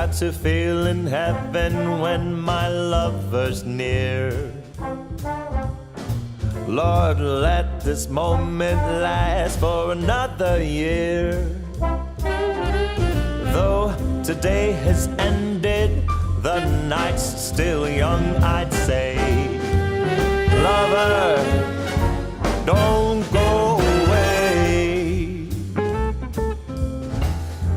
got to feel in heaven when my lover's near. Lord, let this moment last for another year. Though today has ended, the night's still young, I'd say. Lover, don't go away.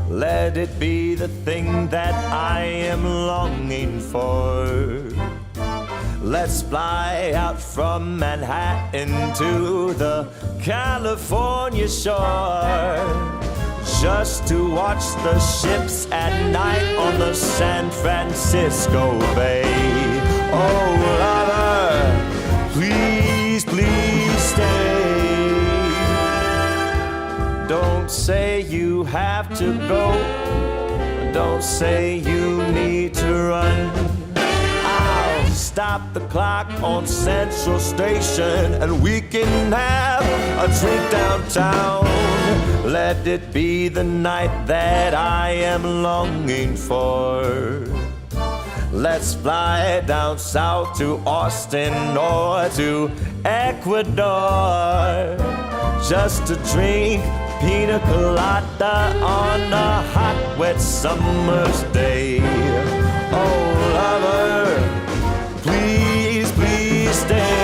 Let it be the thing that I am longing for. Let's fly out from Manhattan to the California shore, just to watch the ships at night on the San Francisco Bay. Oh, lover, please, please stay. Don't say you have to go. Don't say you need to run. I'll stop the clock on Central Station and we can have a drink downtown. Let it be the night that I am longing for. Let's fly down south to Austin or to Ecuador, just to drink pina colada on a hot, wet summer's day. Oh, lover, please, please stay.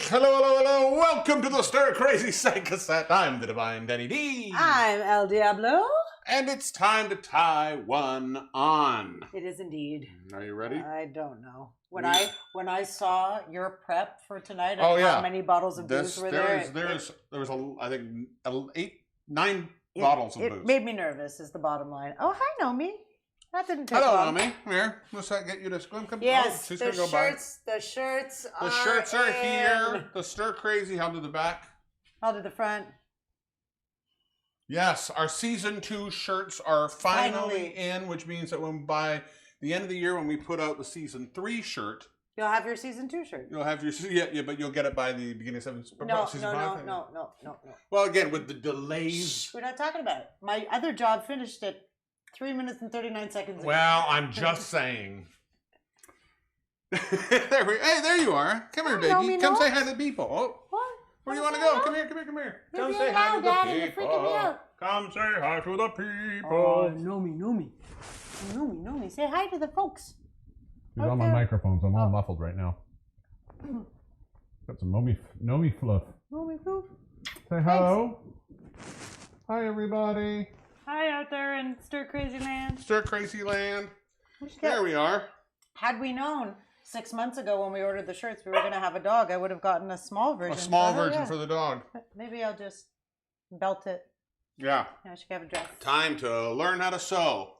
Hello. Welcome to the Stir Crazy Psych Cassette. I'm the Divine Denny D. I'm Elle Diabloe. And it's time to tie one on. It is indeed. Are you ready? I don't know. When I saw your prep for tonight, how many bottles of booze were there? There was I think 9 bottles of booze. It made me nervous. Is the bottom line. Oh, hi, Nomi. That didn't take long. long. Hello, Nomi. Come here. Let's get you to come. Yes, she's the gonna go by. The shirts are here. The Stir Crazy. How to the back? How to the front? Yes, our season 2 shirts are finally in, which means that by the end of the year, when we put out the season 3 shirt, you'll have your season 2 shirt. You'll have your but you'll get it by the beginning of season 5. No. Well, again, with the delays, shh, we're not talking about it. My other job finished at 3 minutes and 39 seconds ago. Well, I'm just saying. There you are. Come here, baby. Come say hi to the people. Oh. What? Where do you want to go? Come here. Come say hi to the people. Come say hi to the people. Oh, Nomi. Say hi to the folks. He's on my microphones. I'm all muffled right now. Got some Nomi fluff. Nomi fluff. Say hello. Hi, everybody. Hi out there in Stir Crazy Land. Stir Crazy Land. There we are. Had we known 6 months ago when we ordered the shirts we were going to have a dog, I would have gotten a small version. A small version for the dog. Maybe I'll just belt it. Yeah. I should have a dress. Time to learn how to sew.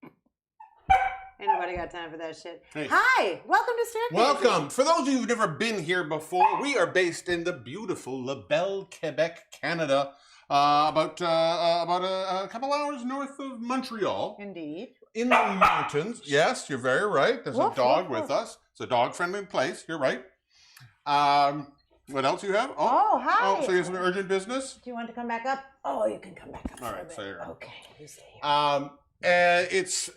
Ain't nobody got time for that shit. Hey. Hi, welcome to Stir Crazy. Welcome. For those of you who've never been here before, we are based in the beautiful Labelle, Quebec, Canada. About a couple hours north of Montreal. Indeed. In the mountains. Yes, you're very right. There's a dog with us. It's a dog-friendly place. You're right. What else do you have? Oh, hi. Oh, so you have some urgent business? Do you want to come back up? Oh, you can come back up. All right, so you're okay. You stay here. It's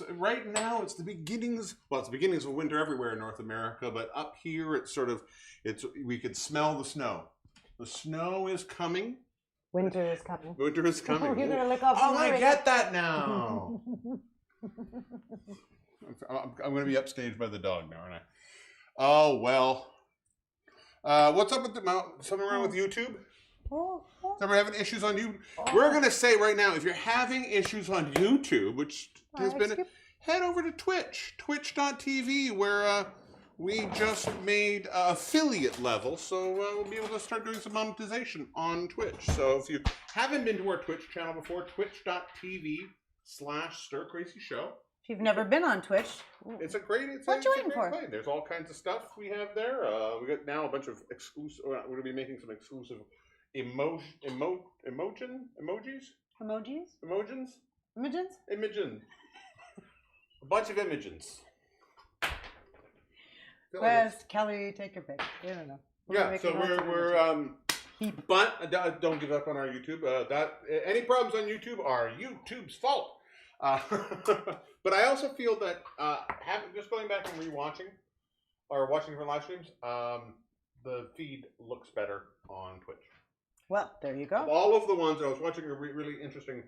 right now. It's the beginnings. Well, it's the beginnings of winter everywhere in North America, but up here, we can smell the snow. The snow is coming. Winter is coming. Winter is coming. Oh, you're gonna lick off. Oh, I get that now. I'm going to be upstaged by the dog now, aren't I? Oh well. What's up with something wrong with YouTube? Is everyone having issues on YouTube? We're going to say right now, if you're having issues on YouTube, which has been, head over to Twitch, twitch.tv, where we just made affiliate level, so we'll be able to start doing some monetization on Twitch. So if you haven't been to our Twitch channel before, twitch.tv/StirCrazyShow. If you've never been on Twitch, it's a great. What you waiting for? Play. There's all kinds of stuff we have there. We got now a bunch of exclusive. We're going to be making some exclusive emojis. A bunch of images. Where's Kelly? Take your pick. I don't know. So we're but don't give up on our YouTube. Any problems on YouTube are YouTube's fault. But I also feel that just going back and rewatching or watching different live streams, the feed looks better on Twitch. Well, there you go. All of the ones I was watching a really interesting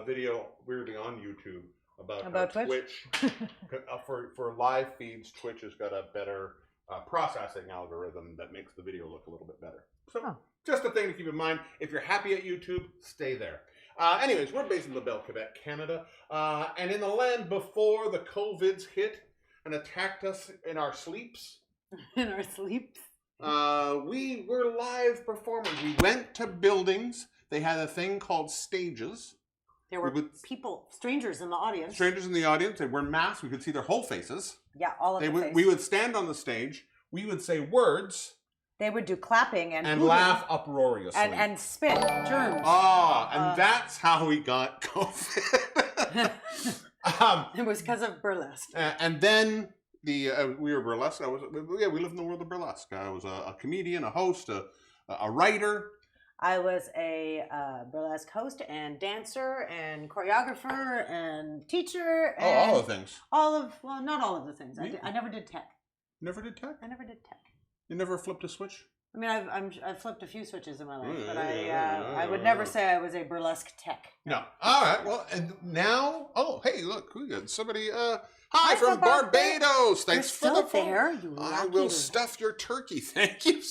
video weirdly on YouTube about Twitch. For live feeds, Twitch has got a better processing algorithm that makes the video look a little bit better. So just a thing to keep in mind. If you're happy at YouTube, stay there. Anyways, we're based in LaBelle, Quebec, Canada. And in the land before the COVIDs hit and attacked us in our sleeps. In our sleeps? We were live performers. We went to buildings. They had a thing called stages. There were strangers in the audience. Strangers in the audience. They wore masks. We could see their whole faces. Yeah, all of them. We would stand on the stage. We would say words. They would do clapping and laugh uproariously. And spit germs. And that's how we got COVID. It was because of burlesque. And then we were burlesque. We lived in the world of burlesque. I was a comedian, a host, a writer. I was a burlesque host and dancer and choreographer and teacher. And all the things. Not all of the things. I never did tech. Never did tech? I never did tech. You never flipped a switch? I mean, I've flipped a few switches in my life, but I would never say I was a burlesque tech. No. All right. Well, and now, hey, look, we got somebody. Hi from Barbados. Thanks for the phone. I will stuff your turkey. Thank you.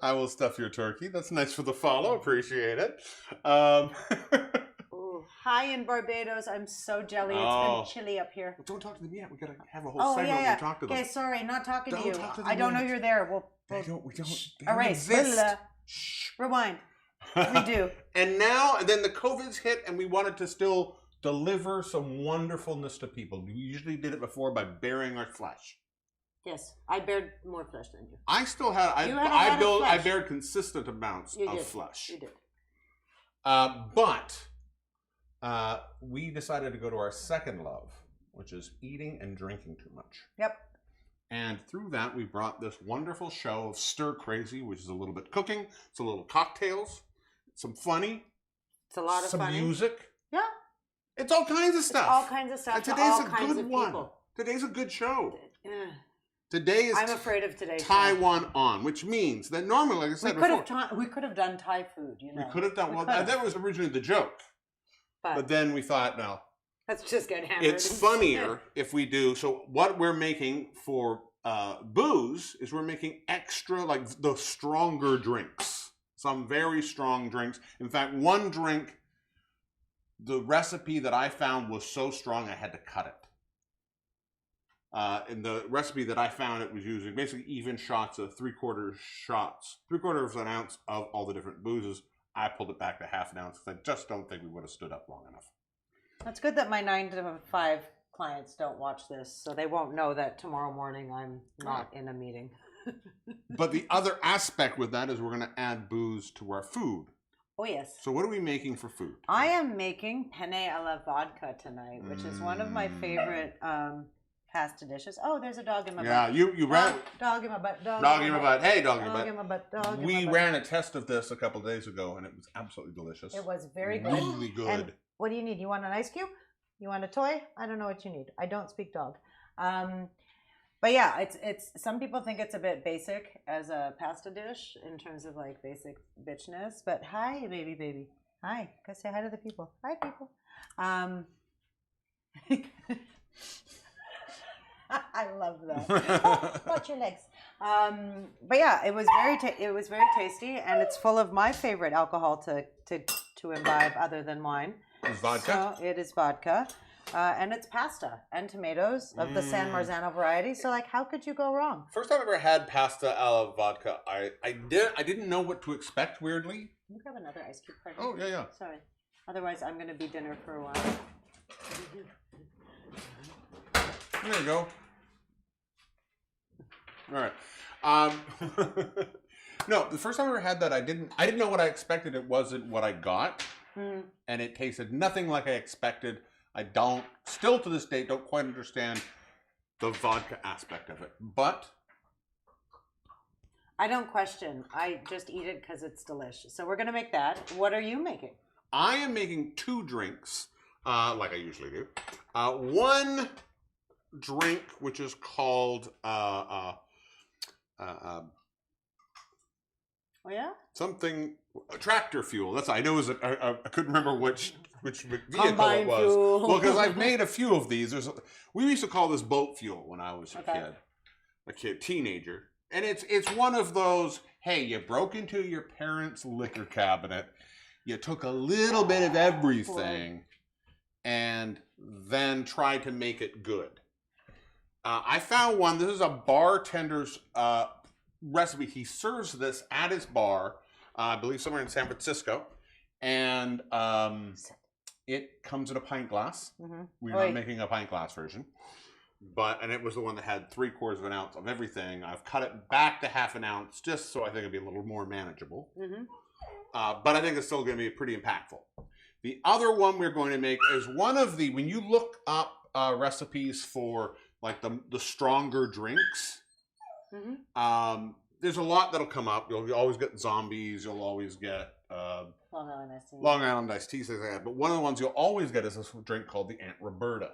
I will stuff your turkey. That's nice for the follow. Appreciate it. Hi in Barbados. I'm so jelly. It's been chilly up here. Well, don't talk to them yet. We gotta have a whole segment where we talk to them. Okay, sorry, not talking to you. Talk to them I don't know you're there. We don't erase. Rewind. Redo. And then the COVID's hit, and we wanted to still deliver some wonderfulness to people. We usually did it before by bearing our flesh. Yes, I bared more flesh than you. I still had. I bared consistent amounts of flesh. You did. But we decided to go to our second love, which is eating and drinking too much. Yep. And through that, we brought this wonderful show of Stir Crazy, which is a little bit cooking, it's a little cocktails, some funny. It's a lot of some funny. Music. Yeah. It's all kinds of stuff. All kinds of stuff. And today's all a kinds good of one. People. Today's a good show. Yeah. Today is. I'm afraid of today's Taiwan show. On, which means that normally, like I said we could have done Thai food. You know. We could have done. That was originally the joke. But then we thought, no. Let's just get hammered. It's funnier if we do. So what we're making for booze is we're making extra, like the stronger drinks. Some very strong drinks. In fact, one drink, the recipe that I found was so strong I had to cut it. In the recipe that I found, it was using basically even shots of 3/4 of an ounce of all the different boozes. I pulled it back to half an ounce because I just don't think we would have stood up long enough. That's good that my 9 to 5 clients don't watch this, so they won't know that tomorrow morning I'm not in a meeting. But the other aspect with that is we're going to add booze to our food. Oh, yes. So what are we making for food? I am making Penne alla Vodka tonight, which is one of my favorite pasta dishes. Oh, there's a dog in my butt. Yeah, you ran. Dog in my butt. Dog in my butt. Hey, dog in my butt. Dog in my butt. Dog in my butt. We ran a test of this a couple of days ago, and it was absolutely delicious. It was very good. Really good. And what do you need? You want an ice cube? You want a toy? I don't know what you need. I don't speak dog. But yeah, it's some people think it's a bit basic as a pasta dish in terms of like basic bitchness. But hi, baby. Hi. Go say hi to the people. Hi, people. I love that. Oh, watch your legs. But yeah, it was very tasty, and it's full of my favorite alcohol to imbibe other than wine. It's vodka. So it is vodka, and it's pasta and tomatoes of the San Marzano variety. So like, how could you go wrong? First time I ever had pasta alla vodka. I didn't know what to expect. Weirdly. Can you grab another ice cube, pardon? Oh yeah. Sorry. Otherwise, I'm going to be dinner for a while. There you go. All right. No, the first time I ever had that, I didn't know what I expected. It wasn't what I got, and it tasted nothing like I expected. I still to this day, don't quite understand the vodka aspect of it, but I don't question. I just eat it because it's delicious. So we're going to make that. What are you making? I am making 2 drinks, like I usually do. One drink, which is called Oh yeah? something tractor fuel. That's I know. I couldn't remember which vehicle Combine it was. fuel. Well, because I've made a few of these. We used to call this boat fuel when I was a teenager, and it's one of those. Hey, you broke into your parents' liquor cabinet. You took a little bit of everything, and then tried to make it good. I found one. This is a bartender's recipe. He serves this at his bar, I believe somewhere in San Francisco, and it comes in a pint glass. We're not making a pint glass version, and it was the one that had 3/4 of an ounce of everything. I've cut it back to half an ounce just so I think it'd be a little more manageable. But I think it's still going to be pretty impactful. The other one we're going to make is one of the, when you look up recipes for like the stronger drinks, there's a lot that'll come up. You'll always get zombies. You'll always get Long Island iced tea, things like that. But one of the ones you'll always get is this drink called the Aunt Roberta.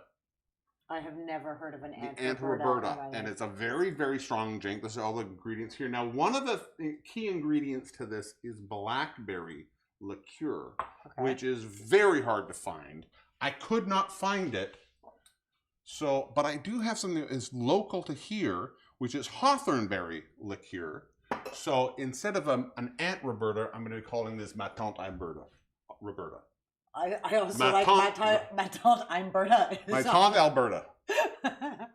I have never heard of an Aunt Roberta, and it's a very, very strong drink. This is all the ingredients here. Now, one of the key ingredients to this is blackberry liqueur, which is very hard to find. I could not find it, but I do have something that is local to here, which is hawthornberry liqueur. So instead of an Aunt Roberta, I'm going to be calling this ma tante Roberta. I also like my tante Alberta. My tante Alberta.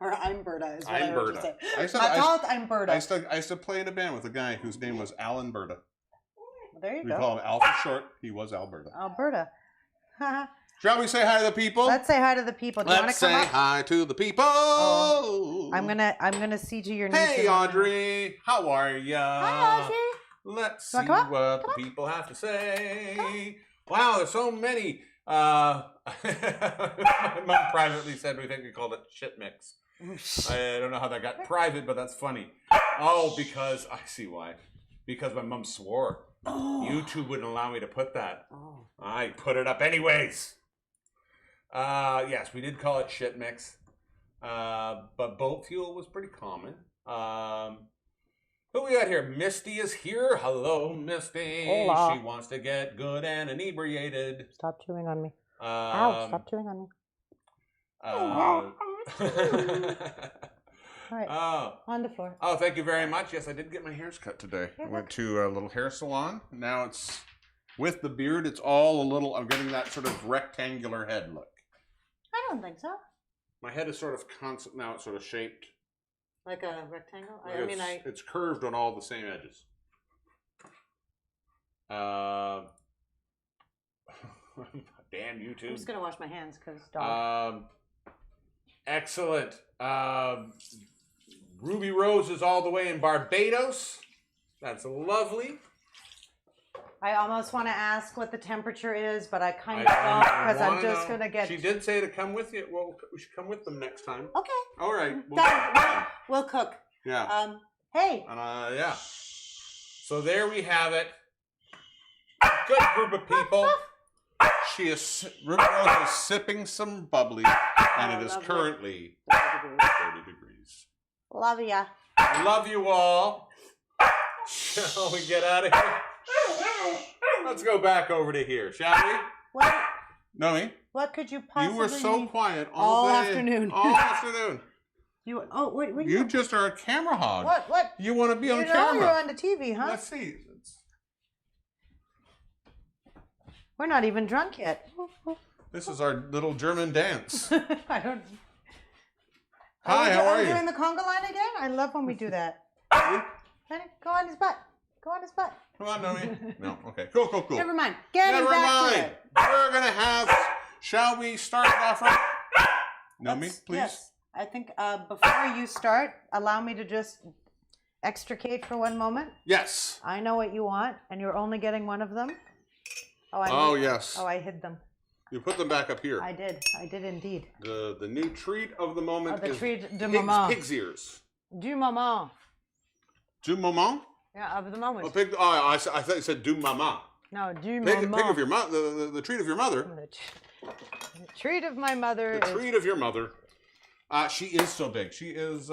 Or Alberta is what I heard you say. My tante Alberta. I used to play in a band with a guy whose name was Alan Berta. Well, there you go. We call him Al for short. He was Alberta. Alberta. Shall we say hi to the people? Let's say hi to the people. Do you want to come up? Let's say hi to the people. Oh, I'm gonna see to your knees. Hey, Audrey. How are ya? Hi, Audrey. Let's see what the people have to say. Wow, there's so many. My mom privately said we think we called it shit mix. I don't know how that got private, but that's funny. Oh, because I see why. Because my mom swore. YouTube wouldn't allow me to put that. I put it up anyways. Yes, we did call it shit mix. But boat fuel was pretty common. Who we got here? Misty is here. Hello, Misty. Hola. She wants to get good and inebriated. Stop chewing on me. Ow, stop chewing on me. All right, on the floor. Oh, thank you very much. Yes, I did get my hairs cut today. I went to a little hair salon. Now it's, with the beard, it's all a little, I'm getting that sort of rectangular head look. I don't think so. My head is sort of constant, now it's sort of shaped. Like a rectangle? It's curved on all the same edges. Damn YouTube. I'm just going to wash my hands because dog. Excellent. Ruby Rose is all the way in Barbados. That's lovely. I almost want to ask what the temperature is, but I kind of don't because I'm just going to get... She did say to come with you. Well, we should come with them next time. Okay. All right. We'll cook. Yeah. Hey. Yeah. So there we have it. Good group of people. Ruby Rose is sipping some bubbly, and it is currently 30 degrees. Love ya. I love you all. Shall we get out of here? Let's go back over to here, shall we? What? Nomi? What could you possibly You were so need? quiet All day. afternoon. All afternoon. You what You just are a camera hog. What? You want to be on You know camera. you're on the TV, huh? Let's see. We're not even drunk yet. This is our little German dance. I don't. Hi, how are you? Doing the conga line again? I love when we do that. Honey, go on his butt. Go on his butt. Come on, Nomi. No, okay. Cool. Never mind. Getting Never back to mind. it. We're going to have, shall we start it off right? Nomi, please. Yes. I think before you start, allow me to just extricate for one moment. Yes. I know what you want, and you're only getting one of them. Yes. Oh, I hid them. You put them back up here. I did indeed. The new treat of the moment The is treat du moment. pig's ears. Du moment. Du moment? Yeah, of the moment. I thought you said du maman. No, du Pig moment. of your mother. The treat of your mother. The treat of my mother. The treat of your mother. She is so big. She is.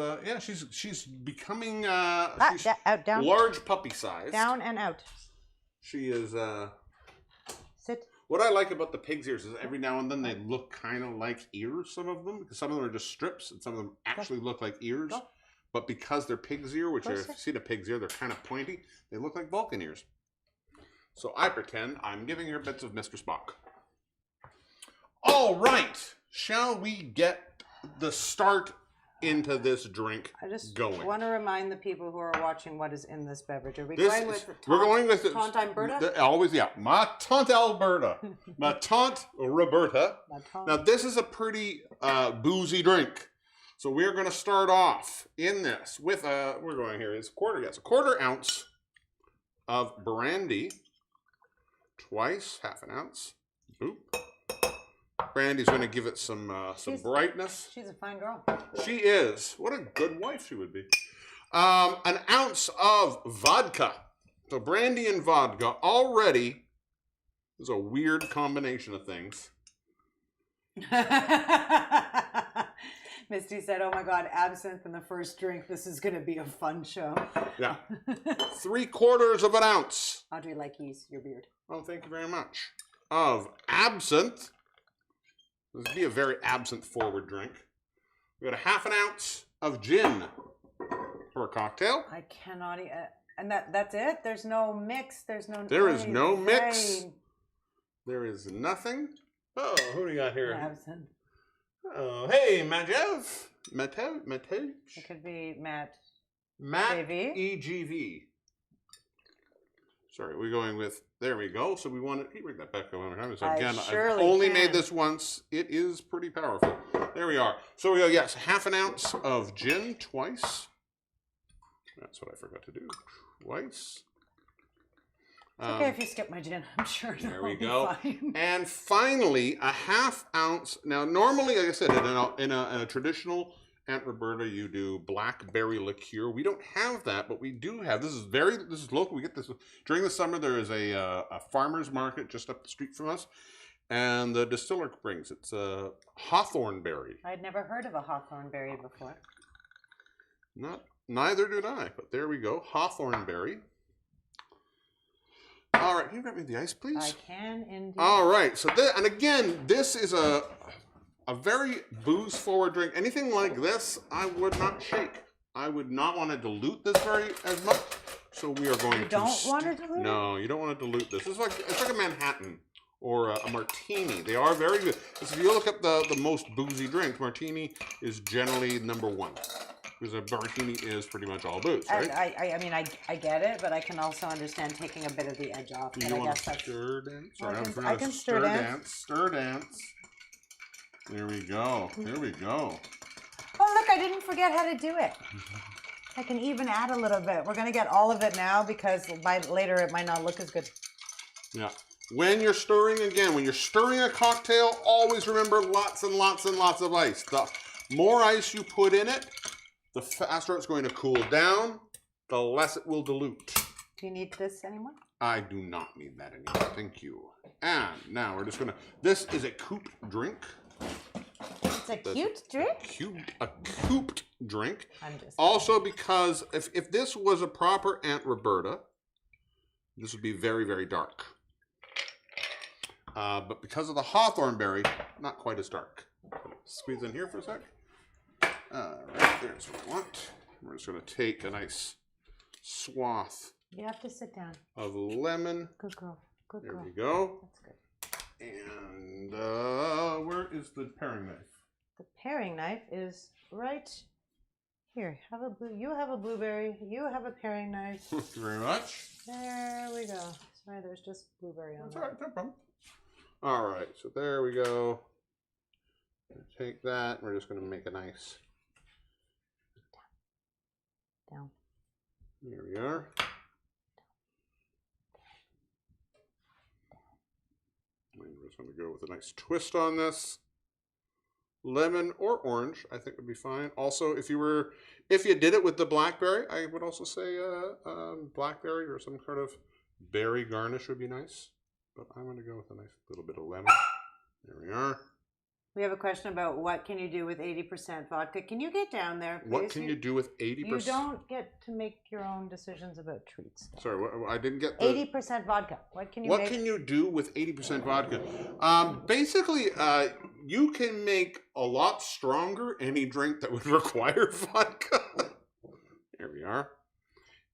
She's becoming. She's out, down. large puppy size. Down and out. She is. Sit. What I like about the pig's ears is every now and then they look kind of like ears. Some of them, because some of them are just strips, and some of them actually look like ears. Go. But because they're pig's ear, which Closer. if you've seen a pig's ear, they're kind of pointy. They look like Vulcan ears. So I pretend I'm giving her bits of Mr. Spock. All right, shall we get the start into this drink I just going? want to remind the people who are watching what is in this beverage. Are we This going is- with we're going with Tante Alberta? Always, yeah. Ma Tante Alberta. Ma Tante Roberta. Now, this is a pretty boozy drink. So we're going to start off in this with we're going here, it's a quarter ounce of brandy, twice, half an ounce. Boop. Brandy's going to give it some brightness. She's a fine girl. She is. What a good wife she would be. An ounce of vodka. So brandy and vodka already is a weird combination of things. Misty said, "Oh my God, absinthe in the first drink. This is going to be a fun show." Yeah. 3/4 of an ounce. Audrey likes your beard. Oh, thank you very much. Of absinthe. This would be a very absinthe-forward drink. We got a half an ounce of gin for a cocktail. I cannot eat and that's it? There's no mix? There is no mix. There is nothing. Oh, who do you got here? Absinthe. Oh, hey, Matev. It could be Matt EGV. JV. Sorry, we're going with, there we go. So we want to, can you bring that back one more time? So I again, I've surely only can. made this once. It is pretty powerful. There we are. So we go, yes, half an ounce of gin twice. That's what I forgot to do. Twice. It's okay if you skip my gin. I'm sure There it'll we be go. fine. And finally, a half ounce. Now, normally, like I said, in a traditional Aunt Roberta, you do blackberry liqueur. We don't have that, but we do have. This is local. We get this during the summer. There is a farmer's market just up the street from us, and the distiller brings it's a hawthorn berry. I'd never heard of a hawthorn berry before. Neither did I, but there we go. Hawthorn berry. All right, can you grab me the ice, please? I can indeed. All right, so and again, this is a very booze-forward drink. Anything like this, I would not shake. I would not want to dilute this as much. So we are going to. You don't want to dilute? No, you don't want to dilute this. It's like a Manhattan or a martini. They are very good. So if you look up the most boozy drinks, martini is generally number one. Because a martini is pretty much all booze, right? I mean, I get it, but I can also understand taking a bit of the edge off. Do you want to stir dance? Sorry, I can stir dance. Stir dance. There we go. There we go. Oh, look, I didn't forget how to do it. I can even add a little bit. We're going to get all of it now because by later it might not look as good. Yeah. When you're stirring, again, when you're stirring a cocktail, always remember lots and lots and lots of ice. The more ice you put in it, the faster it's going to cool down, the less it will dilute. Do you need this anymore? I do not need that anymore. Thank you. And now we're just going to, this is a couped drink. It's a cute drink? A couped drink. I'm just Also because if this was a proper Aunt Roberta, this would be very, very dark. But because of the hawthorn berry, not quite as dark. Squeeze in here for a sec. All right, there's what I want. We're just going to take a nice swath You have to sit down. of lemon. Good girl. Good There girl. we go. That's good. And where is the paring knife? The paring knife is right here. Have a blue. You have a blueberry. You have a paring knife. Thank you very much. There we go. Sorry, there's just blueberry on That's there. all right, no problem. All right, so there we go. Take that. We're just going to make a nice. Down. Here we are. And we're just going to go with a nice twist on this. Lemon or orange, I think would be fine. Also, if you did it with the blackberry, I would also say blackberry or some kind of berry garnish would be nice. But I'm going to go with a nice little bit of lemon. There we are. We have a question about what can you do with 80% vodka. Can you get down there, please? What can you do with 80%? You don't get to make your own decisions about treats. Sorry, I didn't get the... 80% vodka. What can you What make? can you do with 80% vodka? Basically, you can make a lot stronger any drink that would require vodka. There we are.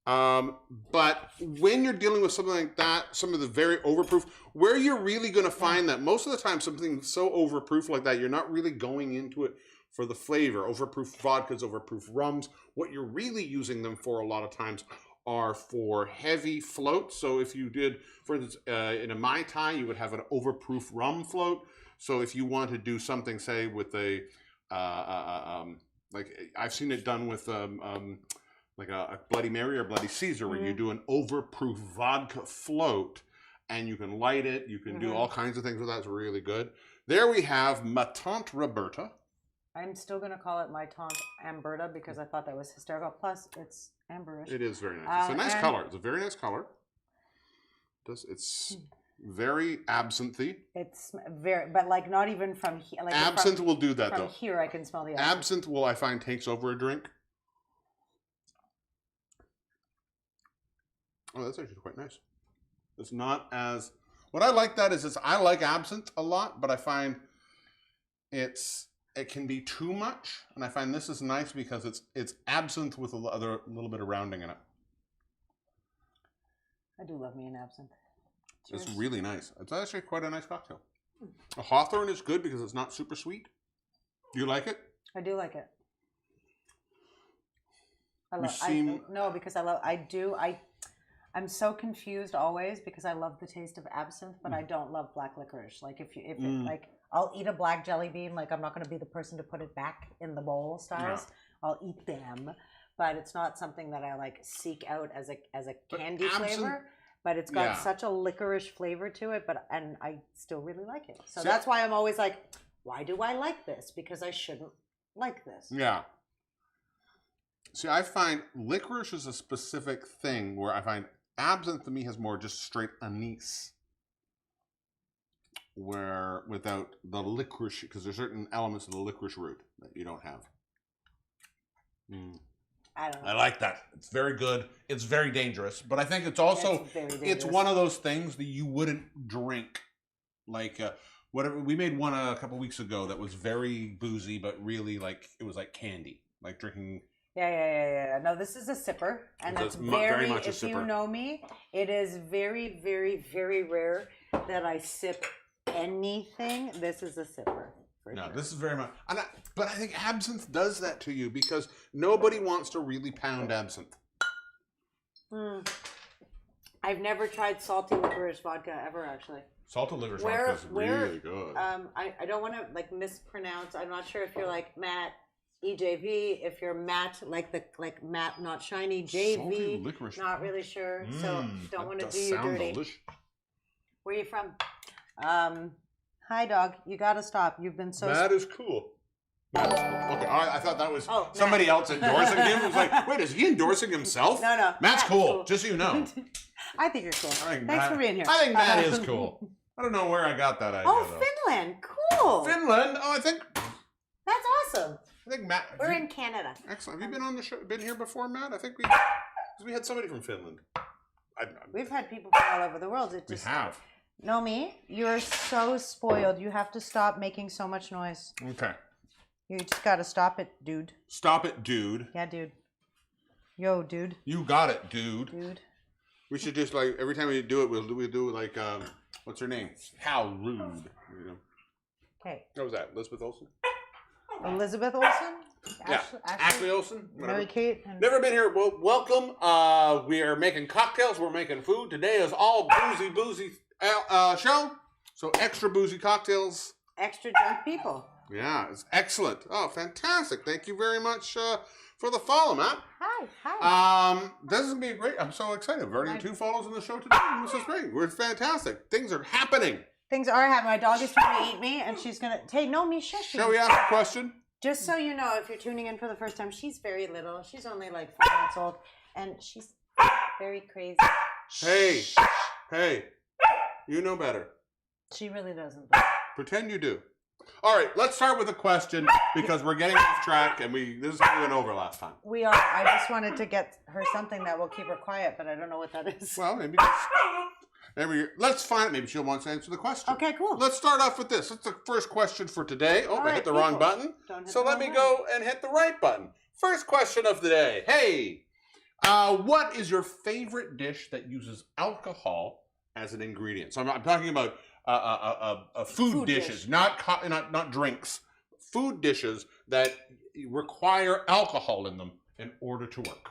But when you're dealing with something like that, some of the very overproof, where you're really going to find that most of the time something so overproof like that, you're not really going into it for the flavor. Overproof vodkas, overproof rums. What you're really using them for a lot of times are for heavy floats. So if you did, for instance, in a Mai Tai, you would have an overproof rum float. So if you want to do something, say, with a, like I've seen it done with like a Bloody Mary or Bloody Caesar, where you do an overproof vodka float, and you can light it. You can do all kinds of things with that. It's really good. There we have Ma Tante Roberta. I'm still going to call it my Tante Amberta because I thought that was hysterical. Plus, it's amberish. It is very nice. It's a nice color. It's a very nice color. It's very absinthe-y. It's very, but like not even from here. Like Absinthe will do that, from though. here, I can smell the absinthe. Absinthe will, I find, takes over a drink. Oh, that's actually quite nice. It's not as... What I like that is I like absinthe a lot, but I find it can be too much, and I find this is nice because it's absinthe with a little bit of rounding in it. I do love me an absinthe. Cheers. It's really nice. It's actually quite a nice cocktail. A Hawthorne is good because it's not super sweet. Do you like it? I do like it. I'm so confused always because I love the taste of absinthe, but I don't love black licorice. Like if like I'll eat a black jelly bean, like I'm not going to be the person to put it back in the bowl styles. No. I'll eat them, but it's not something that I like seek out as a candy flavor. But it's got such a licorice flavor to it, and I still really like it. So that's why I'm always like, why do I like this? Because I shouldn't like this. Yeah. See, I find licorice is a specific thing where I find absinthe to me has more just straight anise. Where without the licorice, because there's certain elements of the licorice root that you don't have. I don't know. I like that. It's very good. It's very dangerous, but I think it's also it's one of those things that you wouldn't drink. Like whatever we made one a couple weeks ago that was very boozy, but really like it was like candy, like drinking. Yeah. No, this is a sipper, and it's very much a sipper. If you know me, it is very, very, very rare that I sip anything. This is a sipper. No, this is very much. But I think absinthe does that to you because nobody wants to really pound absinthe. I've never tried salty licorice vodka ever, actually. Salted licorice vodka is really good. I don't want to like mispronounce. I'm not sure if you're like Matt EJV, if you're Matt like Matt not shiny JV. Salty licorice. Not really sure. So don't want to do you dirty. Delicious. Where are you from? Hi, dog. You got to stop. You've been so... That is cool. That is cool. Okay, I thought that was somebody else endorsing him. I was like, wait, is he endorsing himself? No. Matt's cool, just so you know. I think you're cool. Thanks for being here. I think Matt is cool. I don't know where I got that idea, though. Finland. Cool. Finland? Oh, I think... That's awesome. I think Matt... We're in Canada. Excellent. Have you been on the show? Been here before, Matt? I think we had somebody from Finland. We've had people from all over the world. We have. Know me? You're so spoiled. You have to stop making so much noise. Okay. You just gotta stop it, dude. Stop it, dude. Yeah, dude. Yo, dude. You got it, dude. Dude. We should just like every time we do it, we'll do like what's her name? How rude. You know. Okay. What was that? Elizabeth Olsen? Elizabeth Olsen? Yeah. Ashley Olsen? Whatever. Mary Kate. And... Never been here. Well, welcome. We are making cocktails. We're making food. Today is all boozy show. So extra boozy cocktails. Extra drunk people. Yeah, it's excellent. Oh, fantastic. Thank you very much for the follow, Matt. Hi. This is going to be great. I'm so excited. We've already got 2 follows in the show today. This is great. It's fantastic. Things are happening. Things are happening. My dog is trying to eat me, and she's going to... Hey, no, me, shush. Shall we ask a question? Just so you know, if you're tuning in for the first time, she's very little. She's only like 5 months old, and she's very crazy. Hey, you know better. She really doesn't. Pretend you do. All right, let's start with a question because we're getting off track, and this is how we went over last time. We are. I just wanted to get her something that will keep her quiet, but I don't know what that is. Well, let's find it. Maybe she'll want to answer the question. Okay, cool. Let's start off with this. That's the first question for today. Oh, All I right, hit the wrong button. So let me go and hit the right button. First question of the day. Hey, what is your favorite dish that uses alcohol as an ingredient? So I'm talking about food dishes, dish. not drinks. Food dishes that require alcohol in them in order to work.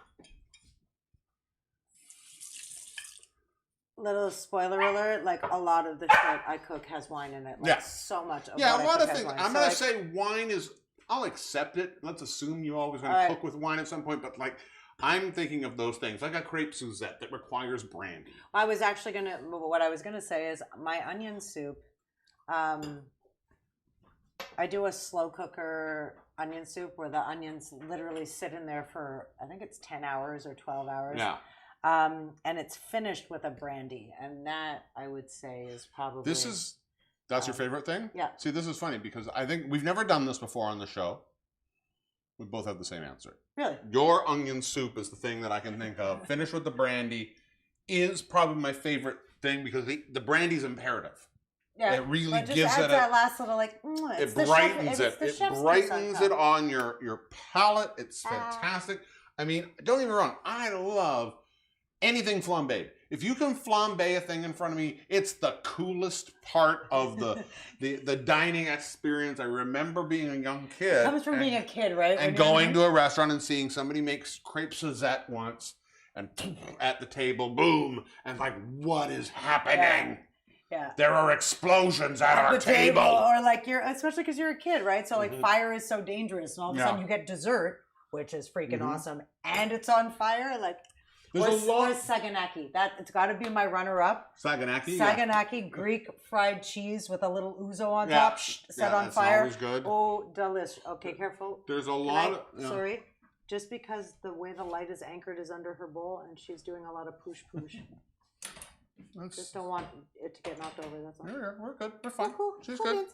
Little spoiler alert, like a lot of the shit I cook has wine in it. Like so much of Yeah, what a lot I of cook things. has wine. I'm So, going to like, say wine is, I'll accept it. Let's assume you always going All to right. cook with wine at some point, but like, I'm thinking of those things, like a crepe Suzette that requires brandy. I was actually going to, what I was going to say is my onion soup, I do a slow cooker onion soup where the onions literally sit in there for, I think it's 10 hours or 12 hours. Yeah. And it's finished with a brandy. And that, I would say, is probably... That's your favorite thing? Yeah. See, this is funny because I think we've never done this before on the show. We both have the same answer. Really? Your onion soup is the thing that I can think of. Finished with the brandy is probably my favorite thing because the brandy's imperative. Yeah. It really But just gives adds it that last little like... it brightens it. It brightens it on your palate. It's fantastic. I mean, don't get me wrong. I love anything flambéed. If you can flambe a thing in front of me, it's the coolest part of the dining experience. I remember being a young kid. Comes from being a kid, right? And going to a restaurant and seeing somebody make crepe Suzette once, and at the table, boom, and like, what is happening? Yeah. There are explosions at our table. Or like especially because you're a kid, right? So like fire is so dangerous, and all of a sudden you get dessert, which is freaking awesome, and it's on fire. Like, There's a lot. Or saganaki. It's got to be my runner-up. Saganaki. Saganaki, Greek fried cheese with a little ouzo on Yeah. top, set on that's fire. always good. Oh, delicious. Okay, careful. There's a lot of. Sorry. Just because the way the light is anchored is under her bowl and she's doing a lot of push. Just don't want it to get knocked over. That's all. We're good. We're fine. Cool. She's Cool good.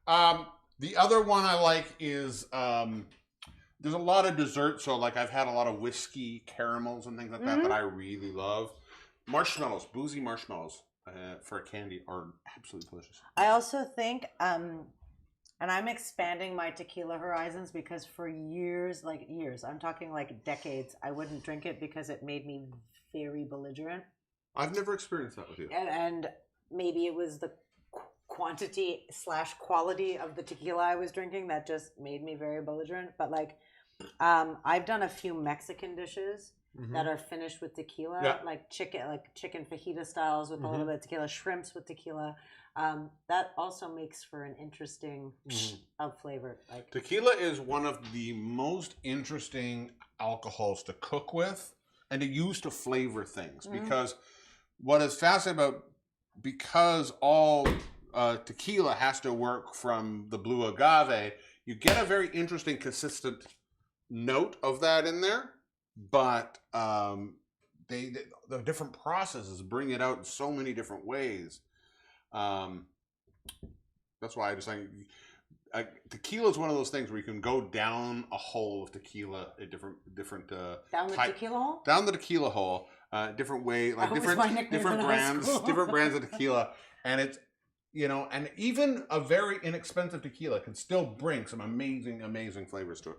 beans. The other one I like is there's a lot of dessert. So like I've had a lot of whiskey caramels and things like that I really love. Marshmallows, boozy marshmallows for a candy are absolutely delicious. I also think, and I'm expanding my tequila horizons because for years, I'm talking like decades, I wouldn't drink it because it made me very belligerent. I've never experienced that with you. And maybe it was the quantity / quality of the tequila I was drinking that just made me very belligerent. But like, I've done a few Mexican dishes that are finished with tequila, like chicken fajita styles with a little bit of tequila, shrimps with tequila. That also makes for an interesting of flavor. Like tequila is one of the most interesting alcohols to cook with and to use to flavor things because what is fascinating about because all tequila has to work from the blue agave, you get a very interesting consistent note of that in there, but the different processes bring it out in so many different ways. That's why I just think tequila is one of those things where you can go down a hole of tequila at different down the tequila hole? Down the tequila hole, different way, like different brands of tequila, and you know, and even a very inexpensive tequila can still bring some amazing, amazing flavors to it.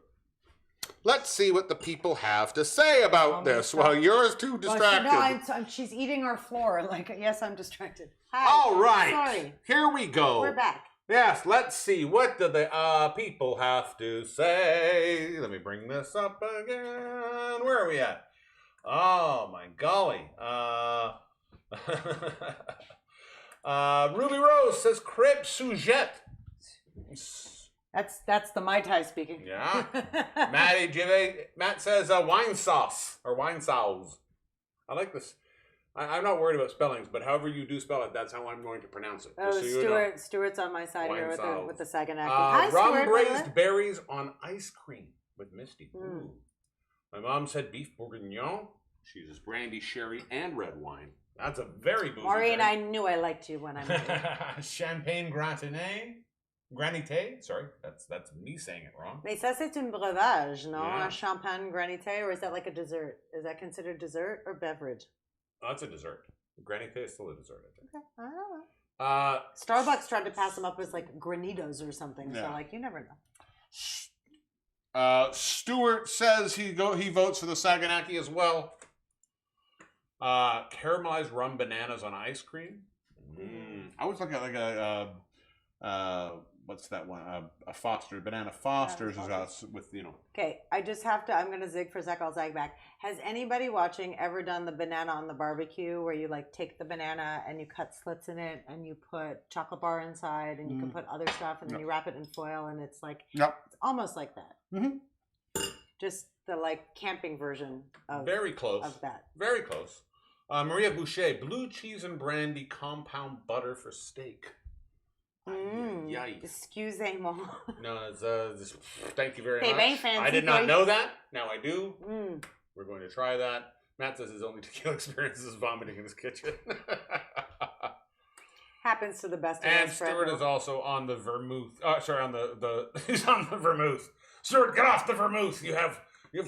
Let's see what the people have to say about this while you're too distracted. No, she's eating our floor. Like, yes, I'm distracted. Hi. All right. Sorry. Here we go. We're back. Yes, let's see. What do the people have to say? Let me bring this up again. Where are we at? Oh, my golly. Ruby Rose says crepe sujette. That's the Mai Tai speaking. Yeah. Matt says wine sauce or wine sauce. I like this. I'm not worried about spellings, but however you do spell it, that's how I'm going to pronounce it. Oh, so Stuart. Stuart's on my side Wine here sauce. with the Saganaki. Hi, rum Stuart. braised berries on ice cream with Misty. Ooh. My mom said beef bourguignon. She uses brandy, sherry, and red wine. That's a very boozy Maureen, drink. I knew I liked you when I met you. Champagne gratiné. Granité, sorry, that's me saying it wrong. Mais ça c'est un breuvage, no? Yeah. A champagne granité, or is that like a dessert? Is that considered dessert or beverage? Oh, that's a dessert. Granité is still a dessert, I think. Okay, I don't know. Starbucks tried to pass them up as like granitos or something, Yeah. so like you never know. Stuart says he votes for the Saganaki as well. Caramelized rum bananas on ice cream. I was looking at like a what's that one? A Foster, banana Foster's is us with, you know. Okay, I just have to, I'm going to zig for a sec, I'll zag back. Has anybody watching ever done the banana on the barbecue where you like take the banana and you cut slits in it and you put chocolate bar inside and you can put other stuff and then you wrap it in foil and it's like, it's almost like that. Mm-hmm. Just the like camping version of, Very close. of that. Very close. Maria Boucher, blue cheese and brandy compound butter for steak. Excusez-moi. No, it's thank you very They much. very fancy I did not boy. know that. Now I do. We're going to try that. Matt says his only tequila experience is vomiting in his kitchen. Happens to the best of And us. Stuart is also on the vermouth. Sorry, on he's on the vermouth. Stuart, get off the vermouth. You have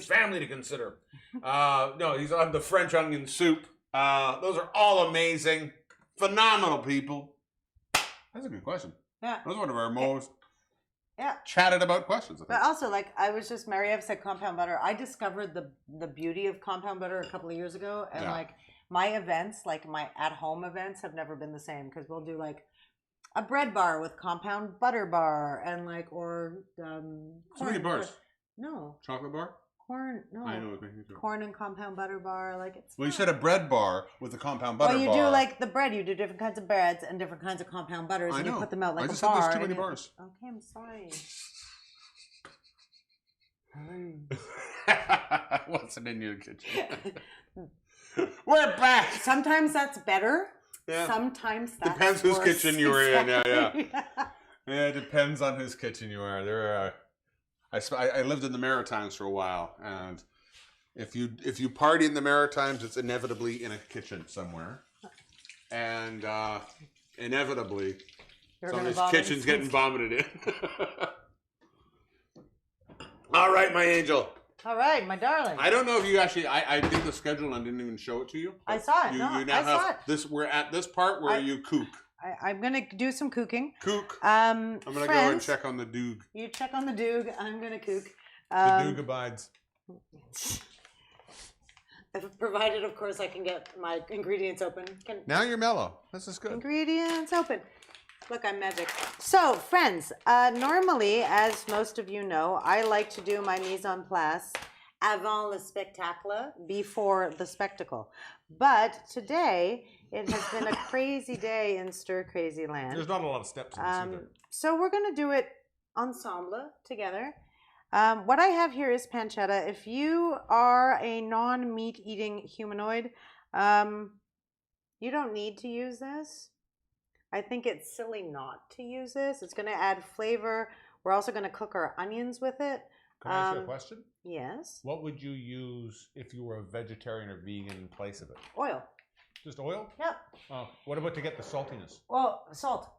family to consider. No, he's on the French onion soup. Those are all amazing, phenomenal people. That's a good question. Yeah. That was one of our most Yeah. chatted about questions. I think. But also, like, I was just, Mary Eve said compound butter. I discovered the beauty of compound butter a couple of years ago. And, like, my events, like my at-home events, have never been the same. Because we'll do, like, a bread bar with compound butter bar. And, like, or So many bars. No. Chocolate bar? Corn. No. I know what you do. Corn and compound butter bar. Like, it's Well, you fun. said a bread bar with a compound butter Well, you bar. do, like, the bread. You do different kinds of breads and different kinds of compound butters. I and know. you put them out like I just a bar. said there's too and many you- bars. Okay, I'm sorry. What's in your kitchen? We're back. Sometimes that's better. Yeah. Sometimes that's Depends whose worse. kitchen you were in. Yeah. Exactly. Yeah, it depends on whose kitchen you are. There are. I lived in the Maritimes for a while, and if you party in the Maritimes, it's inevitably in a kitchen somewhere, and inevitably You're gonna somebody's vomit kitchen's in getting vomited in. All right, my angel. All right, my darling. I don't know if you actually. I did the schedule and didn't even show it to you. I saw it. You, No, you now I saw have it. this. We're at this part where you kook. I'm gonna do some cooking. Kook. I'm I'm gonna go and check on the doog. You check on the doog. I'm gonna cook. The doog abides. Provided, of course, I can get my ingredients open. Now you're mellow. This is good. Ingredients open. Look, I'm magic. So, friends, normally, as most of you know, I like to do my mise en place avant le spectacle, before the spectacle. But today, it has been a crazy day in Stir Crazy Land. There's not a lot of steps in this either. So we're going to do it ensemble, together. What I have here is pancetta. If you are a non-meat eating humanoid, you don't need to use this. I think it's silly not to use this. It's going to add flavor. We're also going to cook our onions with it. Can I ask you a question? Yes. What would you use if you were a vegetarian or vegan in place of it? Oil. Just oil? Yep. What about to get the saltiness? Well, salt.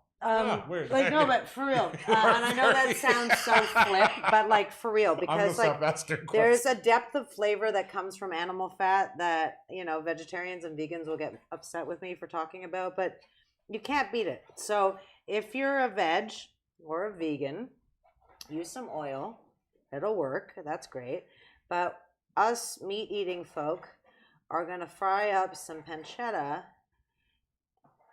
Weird. Like, no, but for real. And I know that sounds so flip, but like for real, because like there's a depth of flavor that comes from animal fat that, you know, vegetarians and vegans will get upset with me for talking about, but you can't beat it. So If you're a veg or a vegan, use some oil. It'll work. That's great. But us meat-eating folk are going to fry up some pancetta,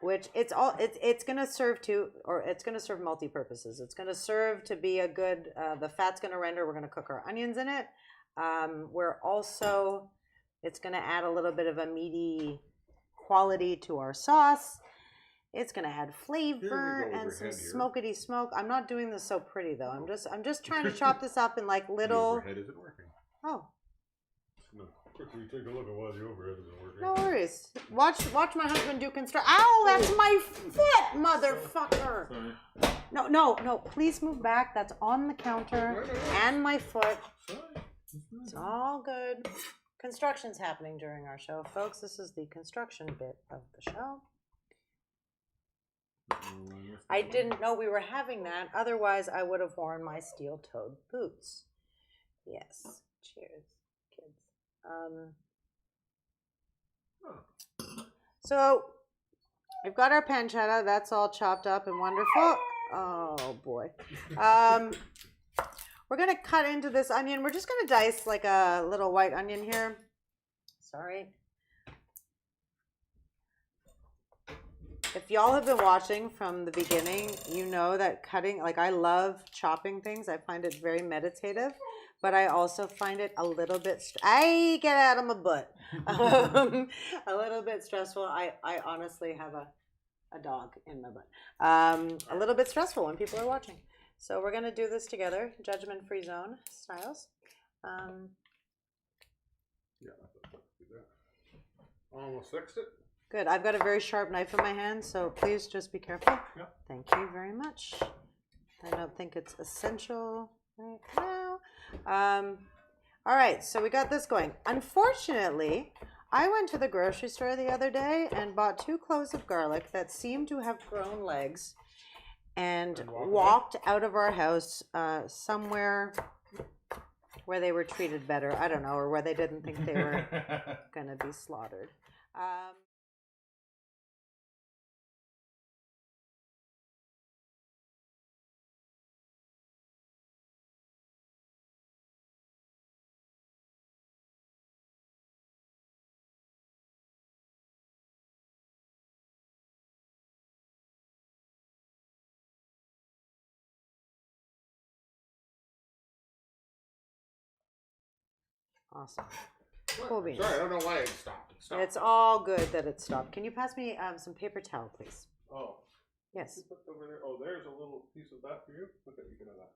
which it's going to serve it's going to serve multi-purposes. It's going to serve to be a good, the fat's going to render. We're going to cook our onions in it. It's going to add a little bit of a meaty quality to our sauce. It's going to add flavor and some smokety smoke. I'm not doing this so pretty though. I'm just trying to chop this up in like little. The overhead isn't working. Oh. No, quickly take a look at why the overhead isn't working. No worries. Watch my husband do construct. Ow, that's my foot, motherfucker. Sorry. No. Please move back. That's on the counter and my foot. It's all good. Construction's happening during our show, folks. This is the construction bit of the show. I didn't know we were having that. Otherwise, I would have worn my steel-toed boots. Yes. Cheers, kids. So, we've got our pancetta. That's all chopped up and wonderful. Oh, boy. We're going to cut into this onion. We're just going to dice like a little white onion here. Sorry. If y'all have been watching from the beginning, you know that cutting, like I love chopping things. I find it very meditative, but I also find it a little bit, get out of my butt. A little bit stressful. I honestly have a dog in my butt. A little bit stressful when people are watching. So we're going to do this together, judgment-free zone styles. Yeah, almost fixed it. Good. I've got a very sharp knife in my hand, so please just be careful. Yep. Thank you very much. I don't think it's essential right now. All right, so we got this going. Unfortunately, I went to the grocery store the other day and bought 2 cloves of garlic that seemed to have grown legs and walked out of our house somewhere where they were treated better. I don't know, or where they didn't think they were going to be slaughtered. Awesome. Cool beans. Sorry, I don't know why it stopped. It's all good that it stopped. Can you pass me some paper towel, please? Oh. Yes. You put over there. Oh, there's a little piece of that for you. Okay, you can have that.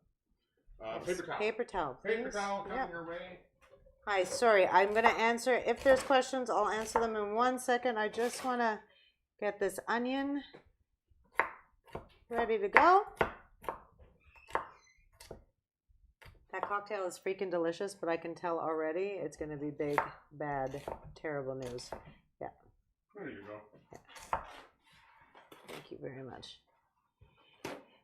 Yes. Paper towel. Paper towel, please. Paper towel coming your way. Hi, sorry. I'm going to answer. If there's questions, I'll answer them in 1 second. I just want to get this onion ready to go. That cocktail is freaking delicious, but I can tell already it's going to be big, bad, terrible news. Yeah. There you go. Yeah. Thank you very much.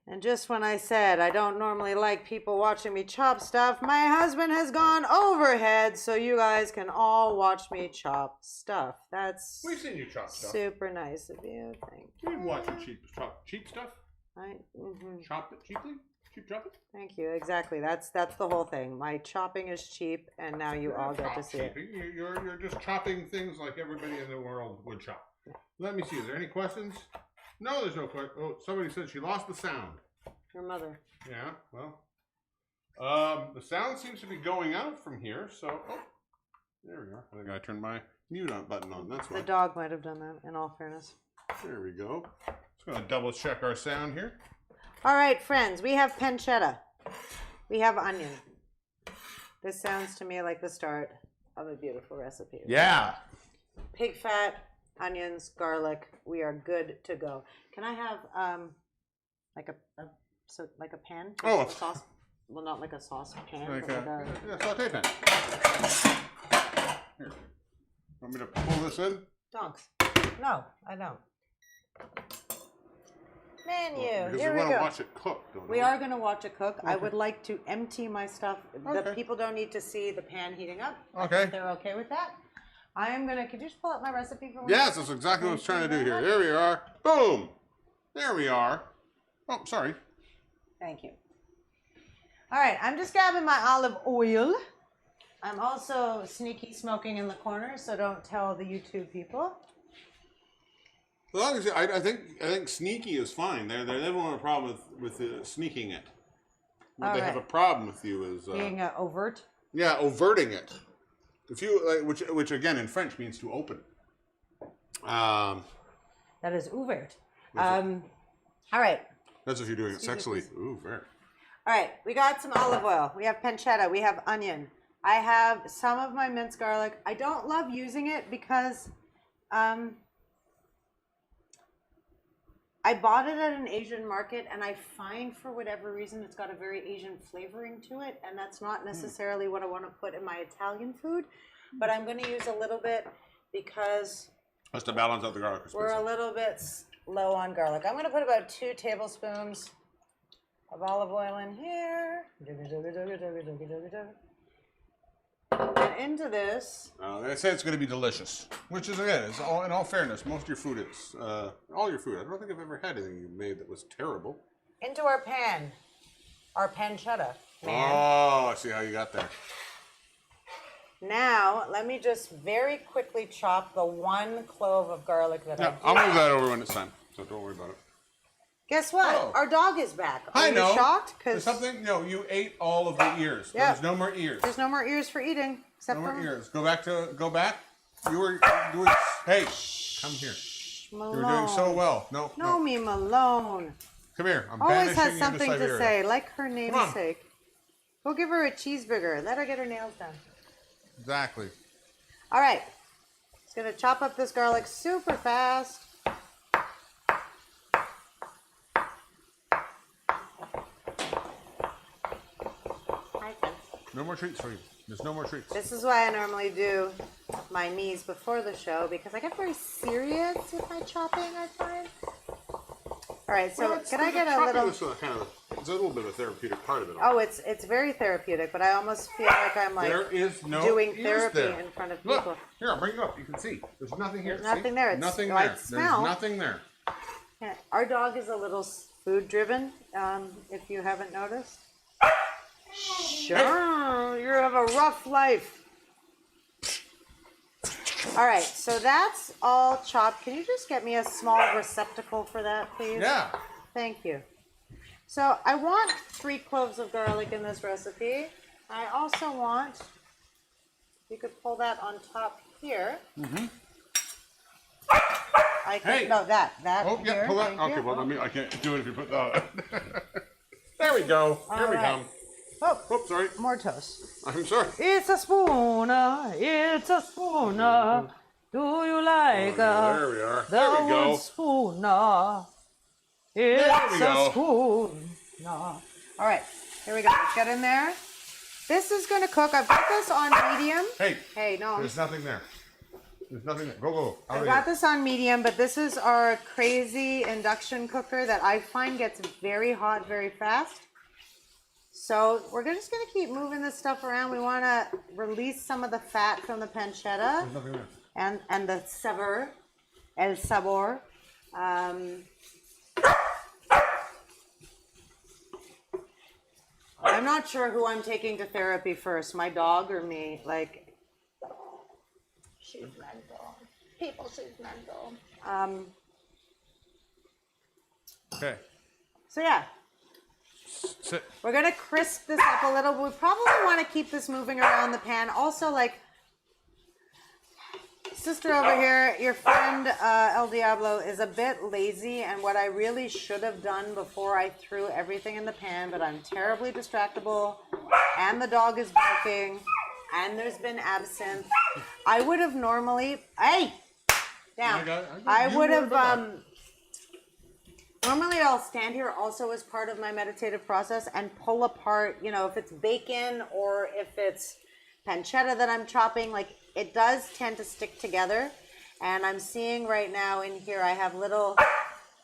And just when I said I don't normally like people watching me chop stuff, my husband has gone overhead so you guys can all watch me chop stuff. That's We've seen you chop stuff. super nice of you. Thank you. We've watched you chop cheap stuff. Chop it cheaply? Cheap chop it? Thank you. Exactly. That's the whole thing. My chopping is cheap, and now you all get to see it. You're just chopping things like everybody in the world would chop. Let me see. Is there any questions? No, there's no question. Oh, somebody said she lost the sound. Your mother. Yeah. Well, the sound seems to be going out from here. So, there we are. I think I turned my mute button on. That's why. The dog might have done that. In all fairness. There we go. Just gonna double check our sound here. All right, friends, we have pancetta. We have onion. This sounds to me like the start of a beautiful recipe. Yeah. Pig fat, onions, garlic. We are good to go. Can I have like a pan? Oh, a sauce. Well, not like a sauce pan. Like but a saute pan. Here. Want me to pull this in? Dogs. No, I don't. Menu. Because Here we we want to go. watch it cook, don't we? We are going to watch it cook. Okay. I would like to empty my stuff. The Okay. people don't need to see the pan heating up. Okay. They're okay with that. I am going to, could you just pull up my recipe for one? Yes, that's exactly what I was trying to do here. Here we are. Boom. There we are. Oh, sorry. Thank you. All right, I'm just grabbing my olive oil. I'm also sneaky smoking in the corner, so don't tell the YouTube people. As long as I think sneaky is fine. They never want a problem with sneaking it. What All they right. have a problem with you is Being overt. yeah, overting it. If you which again in French means to open. That is ouvert. All right. That's if you're doing it sexily. Ooh, very. All right, we got some olive oil. We have pancetta. We have onion. I have some of my minced garlic. I don't love using it because I bought it at an Asian market, and I find for whatever reason it's got a very Asian flavoring to it, and that's not necessarily what I want to put in my Italian food. But I'm going to use a little bit because Just to balance out the garlic. we're a little bit low on garlic. I'm going to put about 2 tablespoons of olive oil in here. And into this. They say it's going to be delicious, which is again, is all in all fairness, most of your food is all your food. I don't think I've ever had anything you made that was terrible. Into our pan. Our pancetta. Oh, I see how you got there. Now, let me just very quickly chop the 1 clove of garlic that Yeah, I I'll move that over when it's time, so don't worry about it. Guess what? Oh. Our dog is back. Are I you know. shocked? There's Because something. No, you ate all of the ears. Yeah. There's no more ears. there's no more ears for eating. Except No for more ears. Go back. You were. Hey, come here. Malone. You were doing so well. No. No, me Malone. Come here. I'm Always banishing has you something to to Siberia. say, like her on. namesake. Go give her a cheeseburger. Let her get her nails done. Exactly. All right. Just gonna chop up this garlic super fast. No more treats for you. There's no more treats. This is why I normally do my knees before the show, because I get very serious with my chopping, I find. All right, so can I get a little... It's a little bit of a therapeutic part of it all. Oh, it's very therapeutic, but I almost feel like I'm like There is no doing ears therapy there. in front of people. Look, here, I'll bring it up. You can see. There's nothing here. There's nothing there. It's- Nothing oh, I there. smell. There's nothing there. Yeah, our dog is a little food driven, if you haven't noticed. Sure, you have a rough life. All right, so that's all chopped. Can you just get me a small receptacle for that, please? Yeah. Thank you. So I want 3 cloves of garlic in this recipe. I also want, you could pull that on top here. Mm-hmm. I can, Hey. no, that Oh, here. yeah. Pull that. Thank Okay. you. Well, I can't do it if you put that. There we go. Here we right. come. Oh, Oops, sorry. more toast. I'm sorry. It's a spooner, it's a spooner. Do you like There we are. the There we go. wood spooner? It's we go. a spooner. All right, here we go. Get in there. This is going to cook. I've got this on medium. Hey, no. there's nothing there. There's nothing there. Go. Out I've of got here. this on medium, but this is our crazy induction cooker that I find gets very hot very fast. So we're just going to keep moving this stuff around. We want to release some of the fat from the pancetta There's nothing there. and the savor, el sabor. I'm not sure who I'm taking to therapy first, my dog or me. Like, she's mental. People, she's mental. Okay. So yeah, Sit. we're gonna crisp this up a little. We probably want to keep this moving around the pan. Also, like, sister over here, your friend El Diablo is a bit lazy, and what I really should have done before I threw everything in the pan, but I'm terribly distractible, and the dog is barking, and there's been absinthe. I would have normally, hey, down. I would have, normally I'll stand here also as part of my meditative process and pull apart, you know, if it's bacon or if it's pancetta that I'm chopping, like, it does tend to stick together. And I'm seeing right now in here, I have little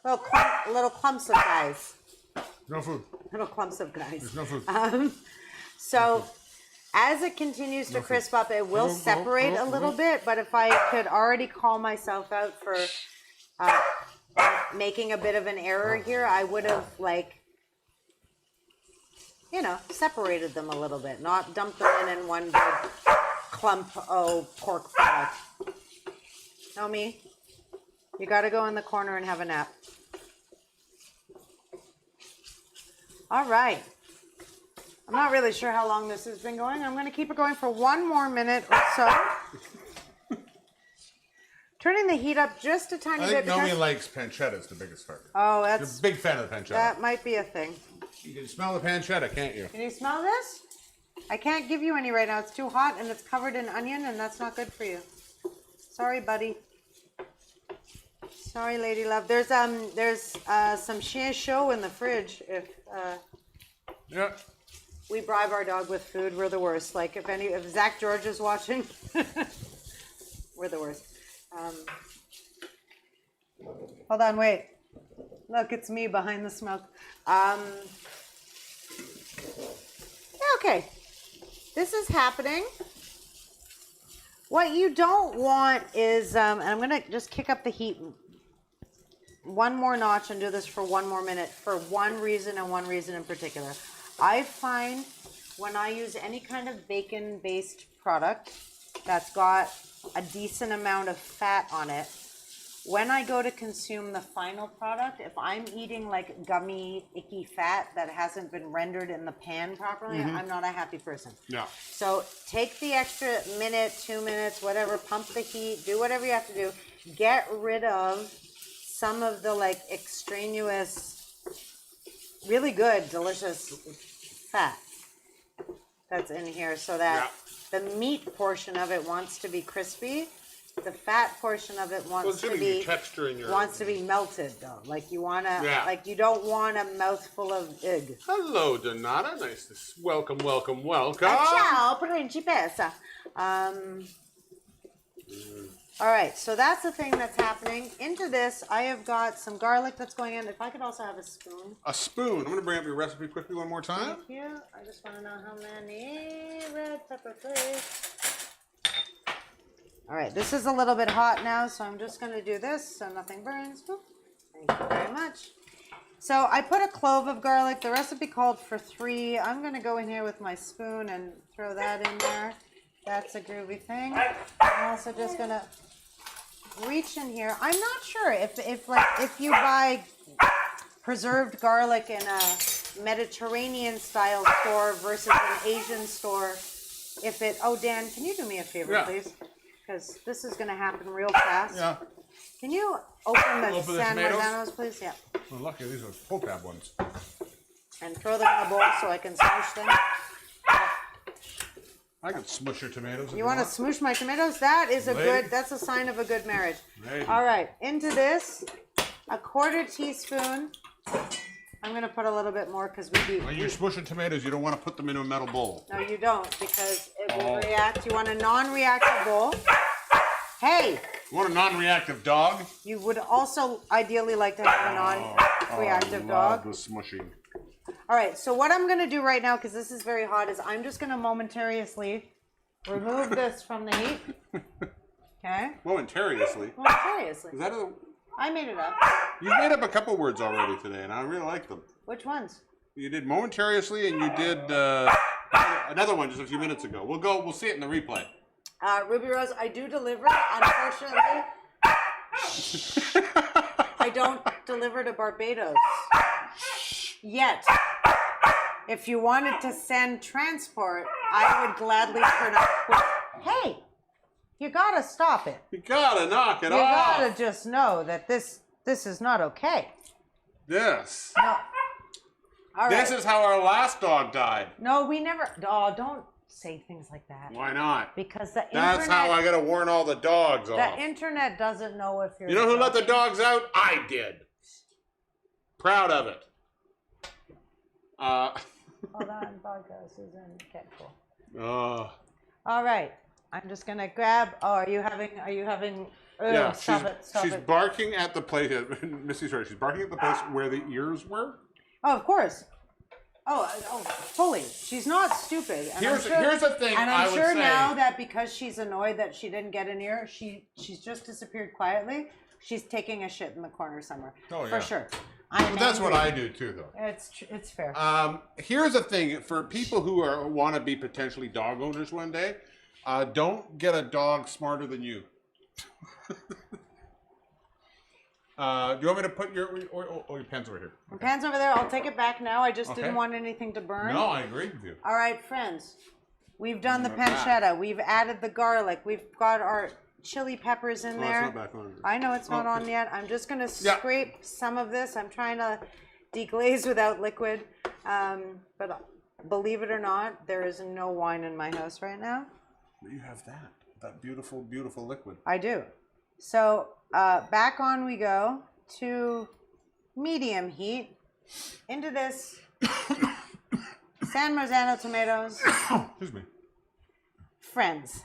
clumps of guys. No food. Little clumps of guys. There's no food. So as it continues to crisp up, it will separate a little bit. But if I could already call myself out for making a bit of an error here. I would have like, you know, separated them a little bit, not dumped them in one big clump of pork product. Know me? You got to go in the corner and have a nap. All right. I'm not really sure how long this has been going. I'm going to keep it going for 1 more minute or so. Turning the heat up just a tiny bit. I think Nomi likes pancetta. It's the biggest part. Oh, You're that's... a big fan of the pancetta. That might be a thing. You can smell the pancetta, can't you? Can you smell this? I can't give you any right now. It's too hot and it's covered in onion and that's not good for you. Sorry, buddy. Sorry, lady love. There's some chien chaud in the fridge. If Yeah. we bribe our dog with food, we're the worst. Like if Zach George is watching, we're the worst. Hold on, wait. Look, it's me behind the smoke. Okay, this is happening. What you don't want is, and I'm gonna just kick up the heat 1 more notch and do this for 1 more minute for one reason and one reason in particular. I find when I use any kind of bacon-based product that's got a decent amount of fat on it, when I go to consume the final product, if I'm eating like gummy, icky fat that hasn't been rendered in the pan properly, I'm not a happy person. Yeah. So take the extra minute, 2 minutes, whatever, pump the heat, do whatever you have to do. Get rid of some of the like extraneous, really good, delicious fat that's in here so that the meat portion of it wants to be crispy. The fat portion of it wants to be texture in your wants to be melted though. Like you wanna like you don't want a mouthful of egg. Hello, Donata. Nice to welcome. Ciao, principessa. All right, so that's the thing that's happening. Into this, I have got some garlic that's going in. If I could also have a spoon. A spoon. I'm going to bring up your recipe quickly one more time. Thank you. I just want to know how many red pepper flakes. All right, this is a little bit hot now, so I'm just going to do this so nothing burns. Whoop. Thank you very much. So I put a clove of garlic. The recipe called for 3. I'm going to go in here with my spoon and throw that in there. That's a groovy thing. I'm also just going to reach in here. I'm not sure if you buy preserved garlic in a Mediterranean style store versus an Asian store, if it... Oh, Dan, can you do me a favor, please? Because this is going to happen real fast. Yeah. Can you open the San Marzanos, please? Yeah. Well, lucky these are pull tab ones. And throw them in a bowl so I can smush them. I can smush your tomatoes. You want to smoosh my tomatoes? That is that's a sign of a good marriage. All right, into this, a 1/4 teaspoon. I'm going to put a little bit more because when you're smushing tomatoes, you don't want to put them in a metal bowl. No, you don't, because it will react. You want a non-reactive bowl. Hey! You want a non-reactive dog? You would also ideally like to have a non-reactive dog. The smushing. All right, so what I'm going to do right now, because this is very hot, is I'm just going to momentarily remove this from the heat. Okay? Momentarily? Momentarily. Is that a... I made it up. You made up a couple words already today, and I really like them. Which ones? You did momentarily, and you did another one just a few minutes ago. We'll see it in the replay. Ruby Rose, I do deliver. Unfortunately, I don't deliver to Barbados yet. If you wanted to send transport, I would gladly turn up. Hey, you gotta stop it. You gotta knock it off. You gotta just know that this is not okay. Yes. No. All right. This is how our last dog died. No, we never. Oh, don't say things like that. Why not? Because the That's internet. how I gotta warn all the dogs off. The internet doesn't know if you're. You know who let the dogs out? I did. Proud of it. Hold on, vodka, Susan. Okay, cool. All right. I'm just gonna grab. Oh, are you having? Yeah, stop she's it. barking at the place. Missy's right. She's barking at the place where the ears were. Oh, of course. Oh, fully. She's not stupid. And Here's the thing. And I'm I would sure say, now that because she's annoyed that she didn't get an ear, she's just disappeared quietly. She's taking a shit in the corner somewhere. Oh, For yeah. sure. But that's what I do too, though. It's fair. Here's the thing for people who want to be potentially dog owners one day. Don't get a dog smarter than you. Do you want me to put your pen's over here? My pen's over there. I'll take it back now. I just Okay. didn't want anything to burn. No, I agree with you. All right, friends. We've done the Not bad. pancetta. We've added the garlic. We've got our chili peppers in there. It's not back on. I know it's not Oh, on yet. I'm just going to Yeah. scrape some of this. I'm trying to deglaze without liquid. But believe it or not, there is no wine in my house right now. You have that beautiful, beautiful liquid. I do. So back on we go to medium heat into this San Marzano tomatoes. Excuse me. Friends,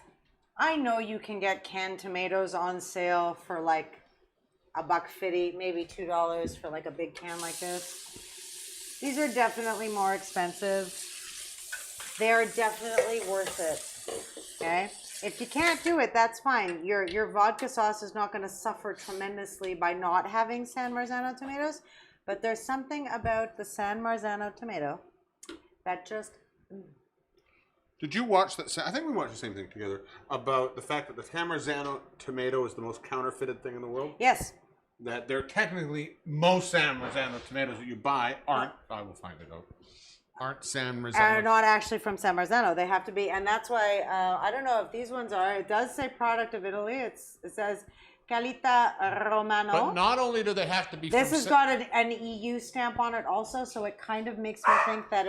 I know you can get canned tomatoes on sale for like $1.50, maybe $2 for like a big can like this. These are definitely more expensive. They are definitely worth it. Okay? If you can't do it, that's fine. Your vodka sauce is not going to suffer tremendously by not having San Marzano tomatoes. But there's something about the San Marzano tomato that just... Did you watch that? I think we watched the same thing together about the fact that the San Marzano tomato is the most counterfeited thing in the world. Yes. That they're technically most San Marzano tomatoes that you buy aren't. I will find it out. Aren't San Marzano. Are not actually from San Marzano. They have to be, and that's why I don't know if these ones are. It does say product of Italy. It says Calita Romano. But not only do they have to be. This from has got an EU stamp on it also, so it kind of makes me think that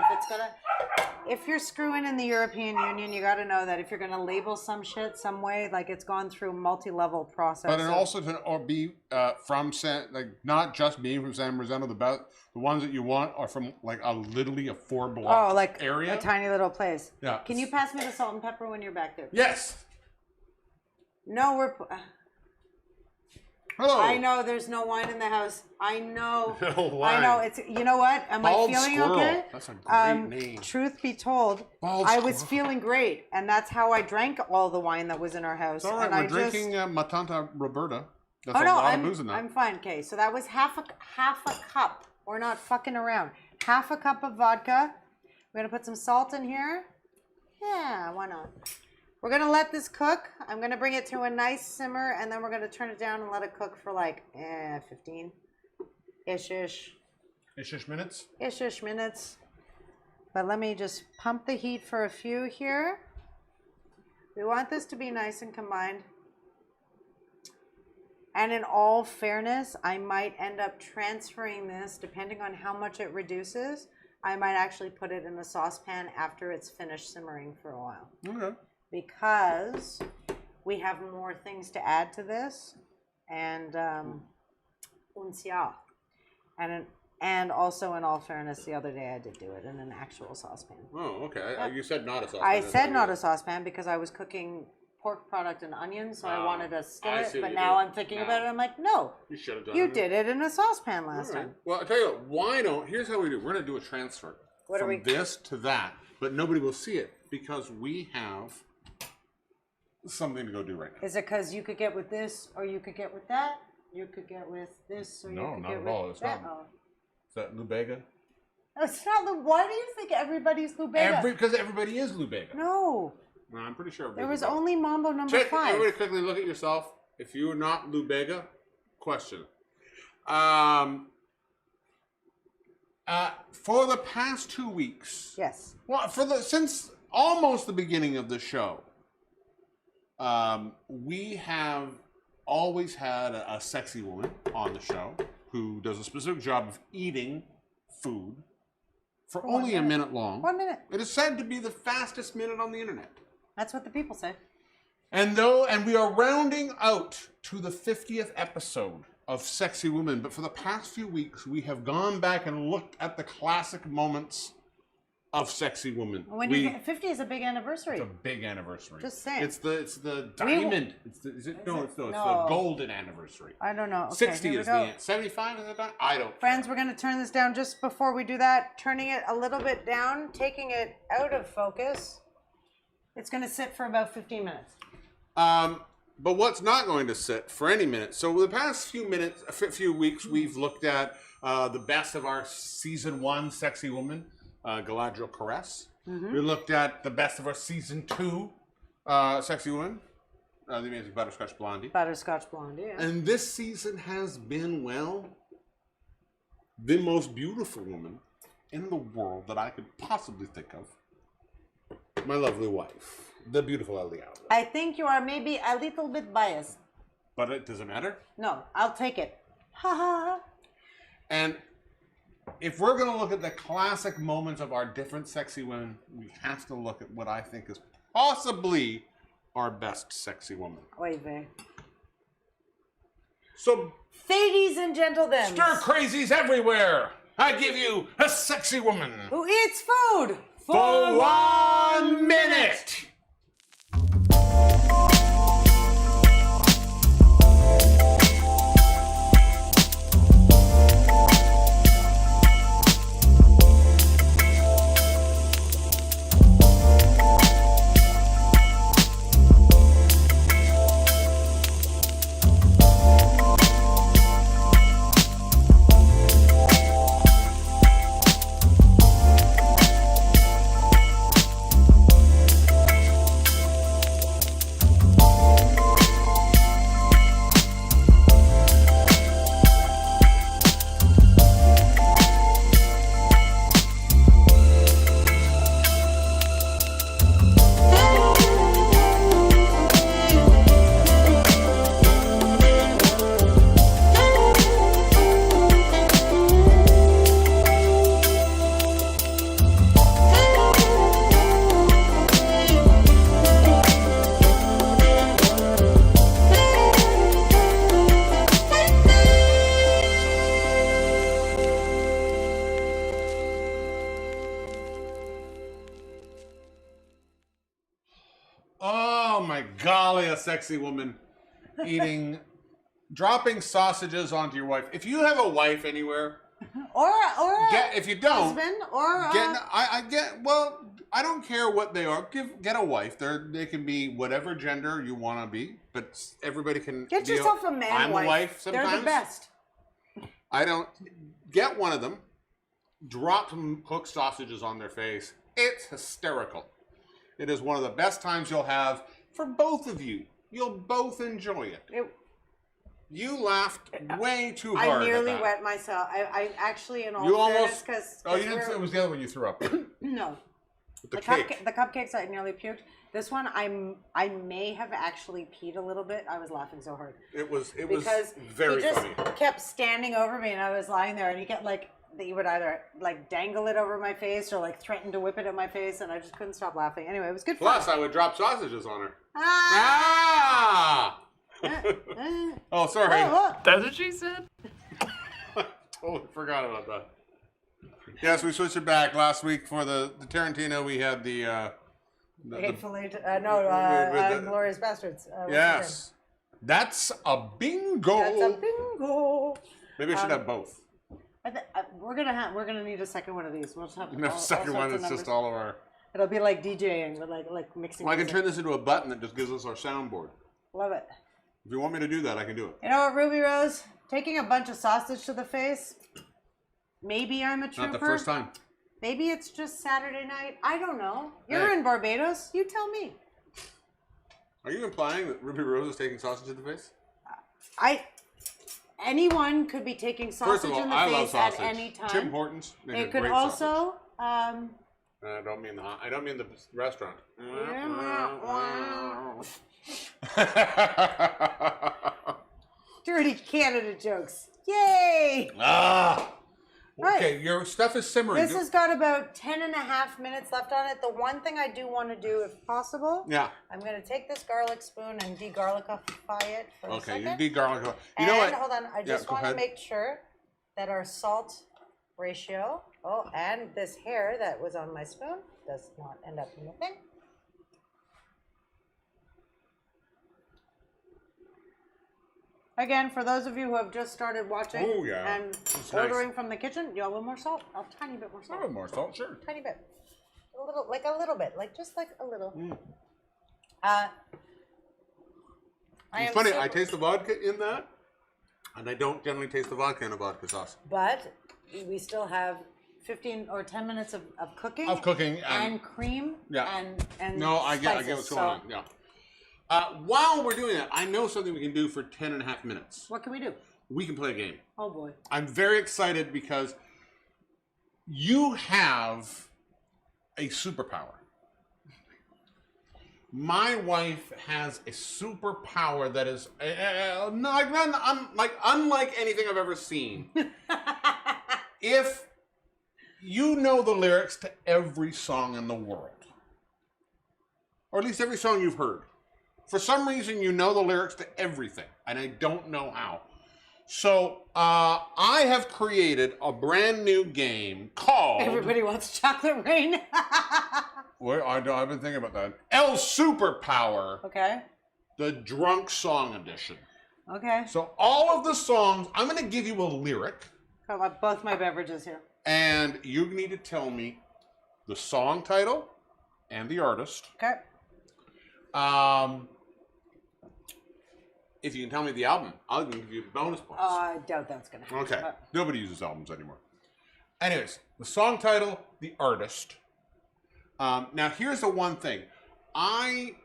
if you're screwing in the European Union, you got to know that if you're going to label some shit some way, like it's gone through multi-level process. But it also can be from not just being from San Marzano. The ones that you want are from like literally a 4-block area. A tiny little place. Yeah. Can you pass me the salt and pepper when you're back there? Yes. No, we're. Hello. I know there's no wine in the house. I know. No wine. I know. It's. You know what? Am Bald I feeling squirrel. okay? That's a great name. Truth be told, Bald I was squirrel. feeling great, and that's how I drank all the wine that was in our house. It's all right. And We're drinking Tante Roberta. That's a lot of booze in that. I'm fine. Okay, so that was half a cup. We're not fucking around. Half a cup of vodka. We're gonna put some salt in here. Yeah, why not? We're gonna let this cook. I'm gonna bring it to a nice simmer, and then we're gonna turn it down and let it cook for like 15 ish minutes. ish minutes. But let me just pump the heat for a few here. We want this to be nice and combined. And in all fairness, I might end up transferring this, depending on how much it reduces. I might actually put it in a saucepan after it's finished simmering for a while. Okay. Because we have more things to add to this. And and also, in all fairness, the other day I did do it in an actual saucepan. Oh, okay. You said not a saucepan. I said not a saucepan because I was cooking pork product and onions, so I wanted a skillet. But now I'm thinking about it. I'm like, no, you should have done you it. did it in a saucepan last time. Well, I tell you what. Why don't? Here's how we do. We're gonna do a transfer from this to that, but nobody will see it because we have something to go do right now. Is it because you could get with this, or you could get with that? You could get with this, or you could get with that. Is that Lubega? No, it's not. Why do you think everybody's Lubega? Because everybody is Lubega. No. No, I'm pretty sure. There was only Mambo number 5. Everybody quickly look at yourself. If you are not Lubega, question. For the past 2 weeks. Yes. Well, since almost the beginning of the show, we have always had a sexy woman on the show who does a specific job of eating food for only a minute long. 1 minute. It is said to be the fastest minute on the internet. That's what the people say. And we are rounding out to the 50th episode of Sexy Woman, but for the past few weeks, we have gone back and looked at the classic moments of Sexy Woman. 50 is a big anniversary. It's a big anniversary. Just saying. It's the diamond. It's the golden anniversary. I don't know. Okay, 60 is the 75 is the diamond. I don't. Friends, we're going to turn this down just before we do that. Turning it a little bit down, taking it out of focus. It's going to sit for about 15 minutes. But what's not going to sit for any minute? So the past few weeks, we've looked at the best of our season 1 sexy woman, Galadriel Caress. We looked at the best of our season 2 sexy woman, the amazing Butterscotch Blondie. Butterscotch Blondie, yeah. And this season has been, well, the most beautiful woman in the world that I could possibly think of. My lovely wife, the beautiful Elle. I think you are maybe a little bit biased. But it doesn't matter. No, I'll take it. Ha ha. And if we're going to look at the classic moments of our different sexy women, we have to look at what I think is possibly our best sexy woman. Oy vey. So, Ladies and gentlemen, stir crazies everywhere. I give you a sexy woman who eats food for 1 minute. Golly, a sexy woman dropping sausages onto your wife. If you have a wife anywhere, or if you don't, husband, or I don't care what they are. Get a wife. They can be whatever gender you want to be, but everybody can get yourself a man I'm wife. A wife sometimes. They're the best. I don't get one of them. Drop some cooked sausages on their face. It's hysterical. It is one of the best times you'll have for both of you. You'll both enjoy it. You laughed way too hard. I nearly wet myself. I actually, in all fairness, because you didn't. It was the other one you threw up. No. The cake. The cupcakes, I nearly puked. This one, I may have actually peed a little bit. I was laughing so hard. It was because very he just funny. Kept standing over me, and I was lying there, and he kept he would either dangle it over my face or threaten to whip it at my face, and I just couldn't stop laughing. Anyway, it was good fun. Plus, I would drop sausages on her. Ah! Oh, sorry. That's what she said. Totally forgot about that. Yes, we switched it back last week for the Tarantino. We had the Glorious Bastards. Yes, that's a bingo. That's a bingo. Maybe I should have both. We're gonna need a second one of these. We'll just have No, second one is just all of our. It'll be like DJing, but like mixing. Well, I can turn this into a button that just gives us our soundboard. Love it. If you want me to do that, I can do it. You know what, Ruby Rose? Taking a bunch of sausage to the face. Maybe I'm a trooper. Not the first time. Maybe it's just Saturday night. I don't know. You're in Barbados. You tell me. Are you implying that Ruby Rose is taking sausage to the face? Anyone could be taking sausage in the face at any time. Tim Hortons. It could also. I don't mean the restaurant. Dirty Canada jokes. Yay! Okay, your stuff is simmering. This has got about 10.5 minutes left on it. The one thing I do want to do, if possible, I'm going to take this garlic spoon and de-garlicify it for a second. Okay, you de-garlicify. You know what? Hold on. I just want to make sure that our salt ratio, and this hair that was on my spoon does not end up in the thing. Again, for those of you who have just started watching and ordering from the kitchen, you want a little more salt? A tiny bit more salt. A little more salt, sure. Tiny bit. A little bit, just like a little. It's funny, I taste the vodka in that, and I don't generally taste the vodka in a vodka sauce. But we still have 15 or 10 minutes of cooking. And cream. Yeah. And no, I get spices, what's going on. Yeah. While we're doing that, I know something we can do for 10 and a half minutes. What can we do? We can play a game. Oh boy. I'm very excited because you have a superpower. My wife has a superpower that is unlike anything I've ever seen. If you know the lyrics to every song in the world, or at least every song you've heard, for some reason you know the lyrics to everything, and I don't know how. So I have created a brand new game called Everybody Wants Chocolate Rain. Well, I've been thinking about that. Elle Superpower. Okay. The Drunk Song Edition. Okay. So all of the songs, I'm going to give you a lyric. I got both my beverages here. And you need to tell me the song title and the artist. Okay. If you can tell me the album, I'll give you bonus points. I doubt that's going to happen. Okay. But Nobody uses albums anymore. Anyways, the song title, the artist. Now here's the one thing. I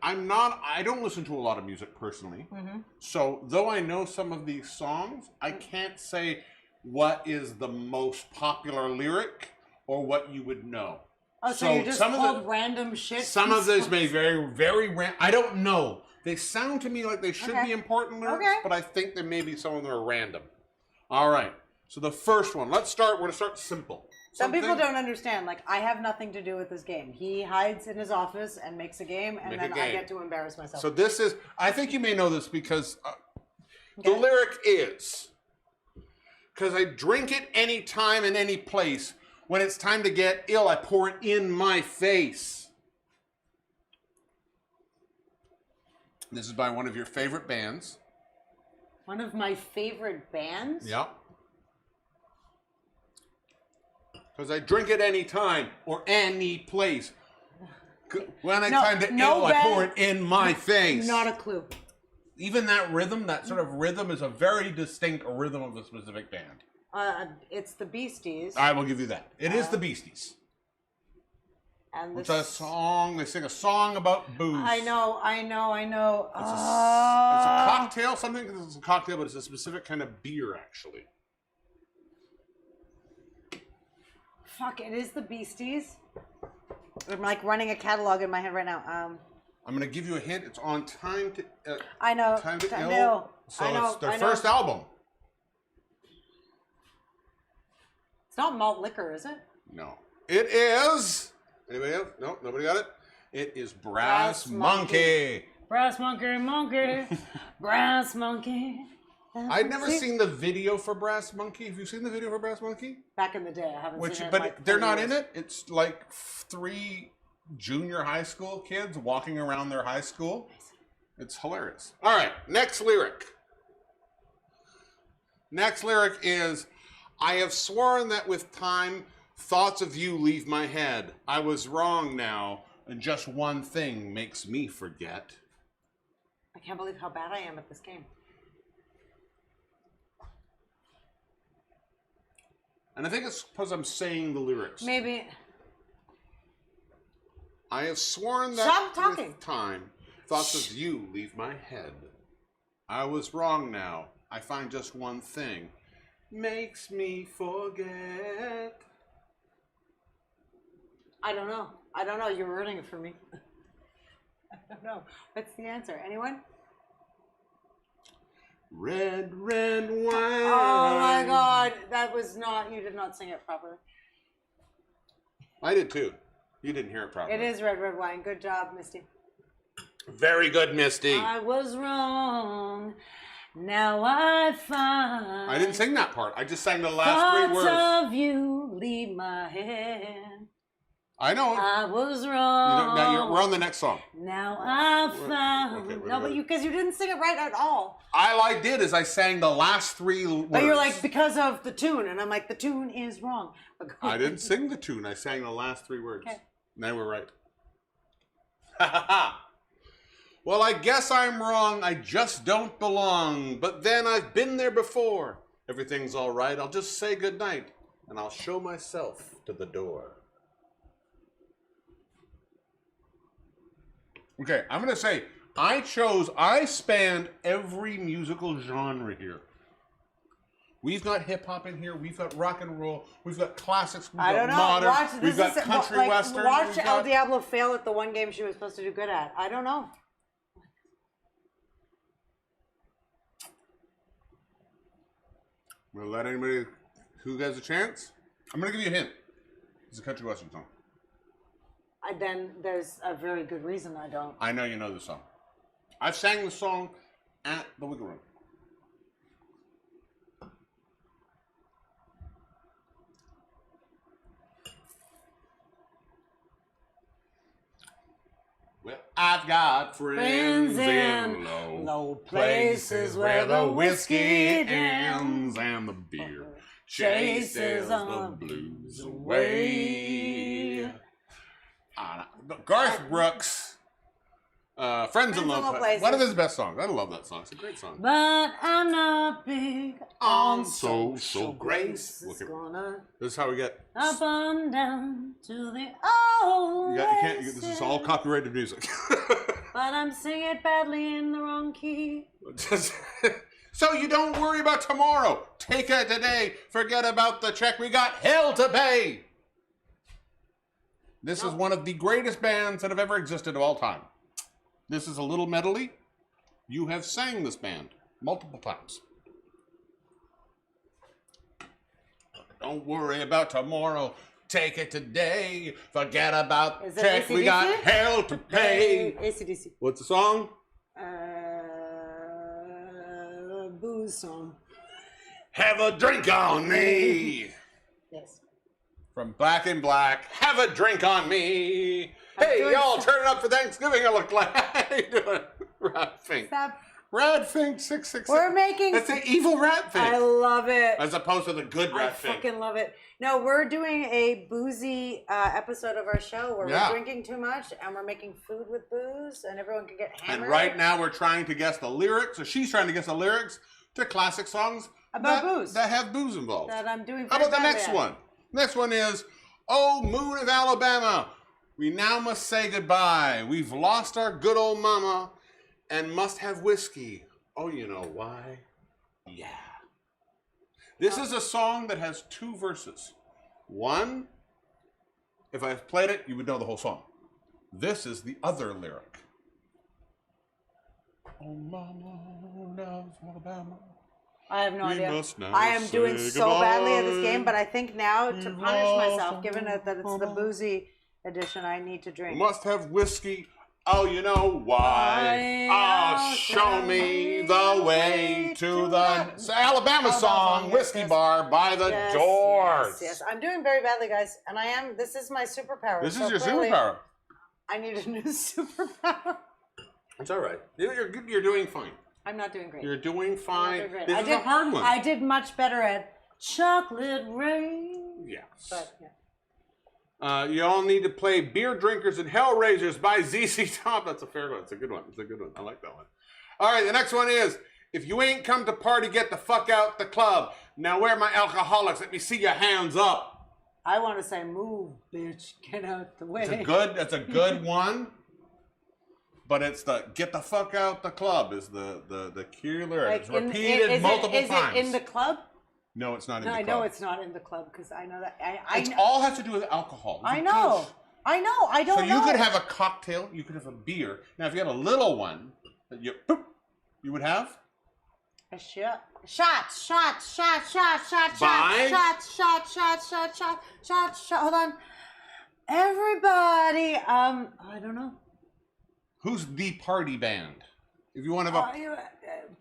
don't listen to a lot of music personally. Mm-hmm. So though I know some of these songs, I can't say what is the most popular lyric or what you would know. Oh, so you just pulled random shit? Some of these may very I don't know. They sound to me like they should be important lyrics, but I think that maybe some of them are random. All right. So the first one, we're going to start simple. Some people don't understand. Like, I have nothing to do with this game. He hides in his office and makes a game, and then I get to embarrass myself. So this is, I think you may know this because the lyric is, because I drink it any time and any place. When it's time to get ill, I pour it in my face. This is by one of your favorite bands. One of my favorite bands? Yep. Because I drink it any time or any place. When I time to ill, I pour it in my face. Not a clue. Even that rhythm, that sort of rhythm, is a very distinct rhythm of a specific band. It's the Beasties. I will give you that. It is the Beasties. And it's a song. They sing a song about booze. I know. It's a cocktail. Something it's a cocktail, but it's a specific kind of beer, actually. Fuck! It is the Beasties. I'm like running a catalog in my head right now. I'm gonna give you a hint. It's on Time to. I know. Time to Ill. So it's their first album. It's not malt liquor, is it? No. It is. Anybody else? No, nobody got it. It is Brass Monkey. Brass Monkey. Brass Monkey. I'd never seen the video for Brass Monkey. Have you seen the video for Brass Monkey? Back in the day, I haven't seen it. But like they're not in it. It's like 3 junior high school kids walking around their high school. It's hilarious. All right, next lyric. Next lyric is, I have sworn that with time, thoughts of you leave my head. I was wrong now, and just one thing makes me forget. I can't believe how bad I am at this game. And I think it's because I'm saying the lyrics. Maybe. I have sworn that with time, thoughts of you leave my head. I was wrong now. I find just one thing makes me forget. I don't know. You're ruining it for me. I don't know. What's the answer? Anyone? Red, red wine. Oh my God. That was not, you did not sing it properly. I did too. You didn't hear it properly. It is red, red wine. Good job, Misty. Very good, Misty. I was wrong. Now I find. I didn't sing that part. I just sang the last 3 words. Thoughts of you leave my head. I know. I was wrong. We're on the next song. Now I found. Okay, no, but because you didn't sing it right at all. All I did is I sang the last 3 words. But you're like, because of the tune. And I'm like, the tune is wrong. I didn't sing the tune. I sang the last 3 words. Okay. Now we're right. Well, I guess I'm wrong. I just don't belong. But then I've been there before. Everything's all right. I'll just say goodnight, and I'll show myself to the door. Okay, I'm going to say, I spanned every musical genre here. We've got hip-hop in here. We've got rock and roll. We've got classics. We've got modern. We've got country western. Watch El Diablo fail at the one game she was supposed to do good at. I don't know. We'll let anybody who has a chance. I'm going to give you a hint. It's a country western song. Then there's a very good reason I don't. I know you know the song. I've sang the song at the Wiggle Room. Well, I've got friends in low places where the whiskey ends and the beer chases the blues away. Garth Brooks, Friends in Low Places. One of his best songs. I love that song. It's a great song. But I'm not big on social grace. This is how we get. Up and down to the old. This is all copyrighted music. But I'm singing it badly in the wrong key. So you don't worry about tomorrow. Take it today. Forget about the check. We got hell to pay. This is one of the greatest bands that have ever existed of all time. This is a little medley. You have sang this band multiple times. Don't worry about tomorrow. Take it today. Forget about check. AC/DC? We got hell to pay. AC/DC. What's the song? Booze song. Have a drink on me. Yes. From Black in Black, have a drink on me. Hey, y'all, turn it up for Thanksgiving. I look like how you doing? Rat Fink. Stop. Rat Fink 666. We're making. That's the evil Rat Fink. I love it. As opposed to the good Rat I Fink. fucking love it. No, we're doing a boozy episode of our show where we're drinking too much and we're making food with booze and everyone can get hammered. And right now we're trying to guess the lyrics, or she's trying to guess the lyrics to classic songs about booze. That have booze involved. That I'm doing. How about the next one? Next one is, "Oh, Moon of Alabama, we now must say goodbye. We've lost our good old mama and must have whiskey. Oh, you know why? Yeah." This is a song that has two verses. One, if I played it, you would know the whole song. This is the other lyric. Oh, mama of Alabama. I have no idea. I am doing so badly at this game, but I think now to punish myself, given that it's the boozy edition, I need to drink. Must have whiskey. Oh, you know why? Oh, show me the way to the Alabama song, Whiskey Bar by the Doors. Yes, I'm doing very badly, guys, and I am. This is my superpower. This is your superpower. I need a new superpower. It's all right. You're doing fine. I'm not doing great. You're doing fine. Doing This is a hard one. I did much better at Chocolate Rain. Yes. But, yeah. You all need to play Beer Drinkers and Hellraisers by ZZ Top. That's a fair one. It's a good one. It's a good one. I like that one. All right, the next one is, "If you ain't come to party, get the fuck out the club. Now where are my alcoholics? Let me see your hands up." I want to say, "Move, bitch, get out the way." That's a good one. But it's the "get the fuck out the club" is the key lyric. It's repeated multiple times. Is it in the club? No, it's not in the club. I know it's not in the club because I know that. It all has to do with alcohol. I know. I don't know. So you could have a cocktail. You could have a beer. Now, if you had a little one that you would have a shot. Shot. Hold on, everybody. I don't know. Who's the party band? If you want to have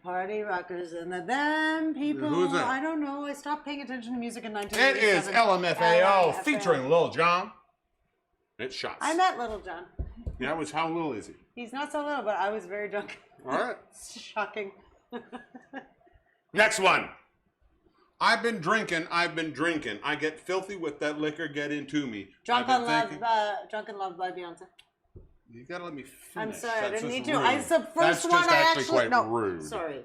Party Rockers and the Them People. Who's that? I don't know. I stopped paying attention to music in 1987. It is LMFAO featuring Lil Jon. It's Shots. I met Little John. Yeah, it was how little is he? He's not so little, but I was very drunk. All right. Shocking. Next one. I've been drinking. I get filthy with that liquor, get into me. Drunken Love by Beyonce. You gotta let me finish. I'm sorry, I That's didn't just need to. rude. It's the first That's one just I actually actually quite no. rude. Sorry.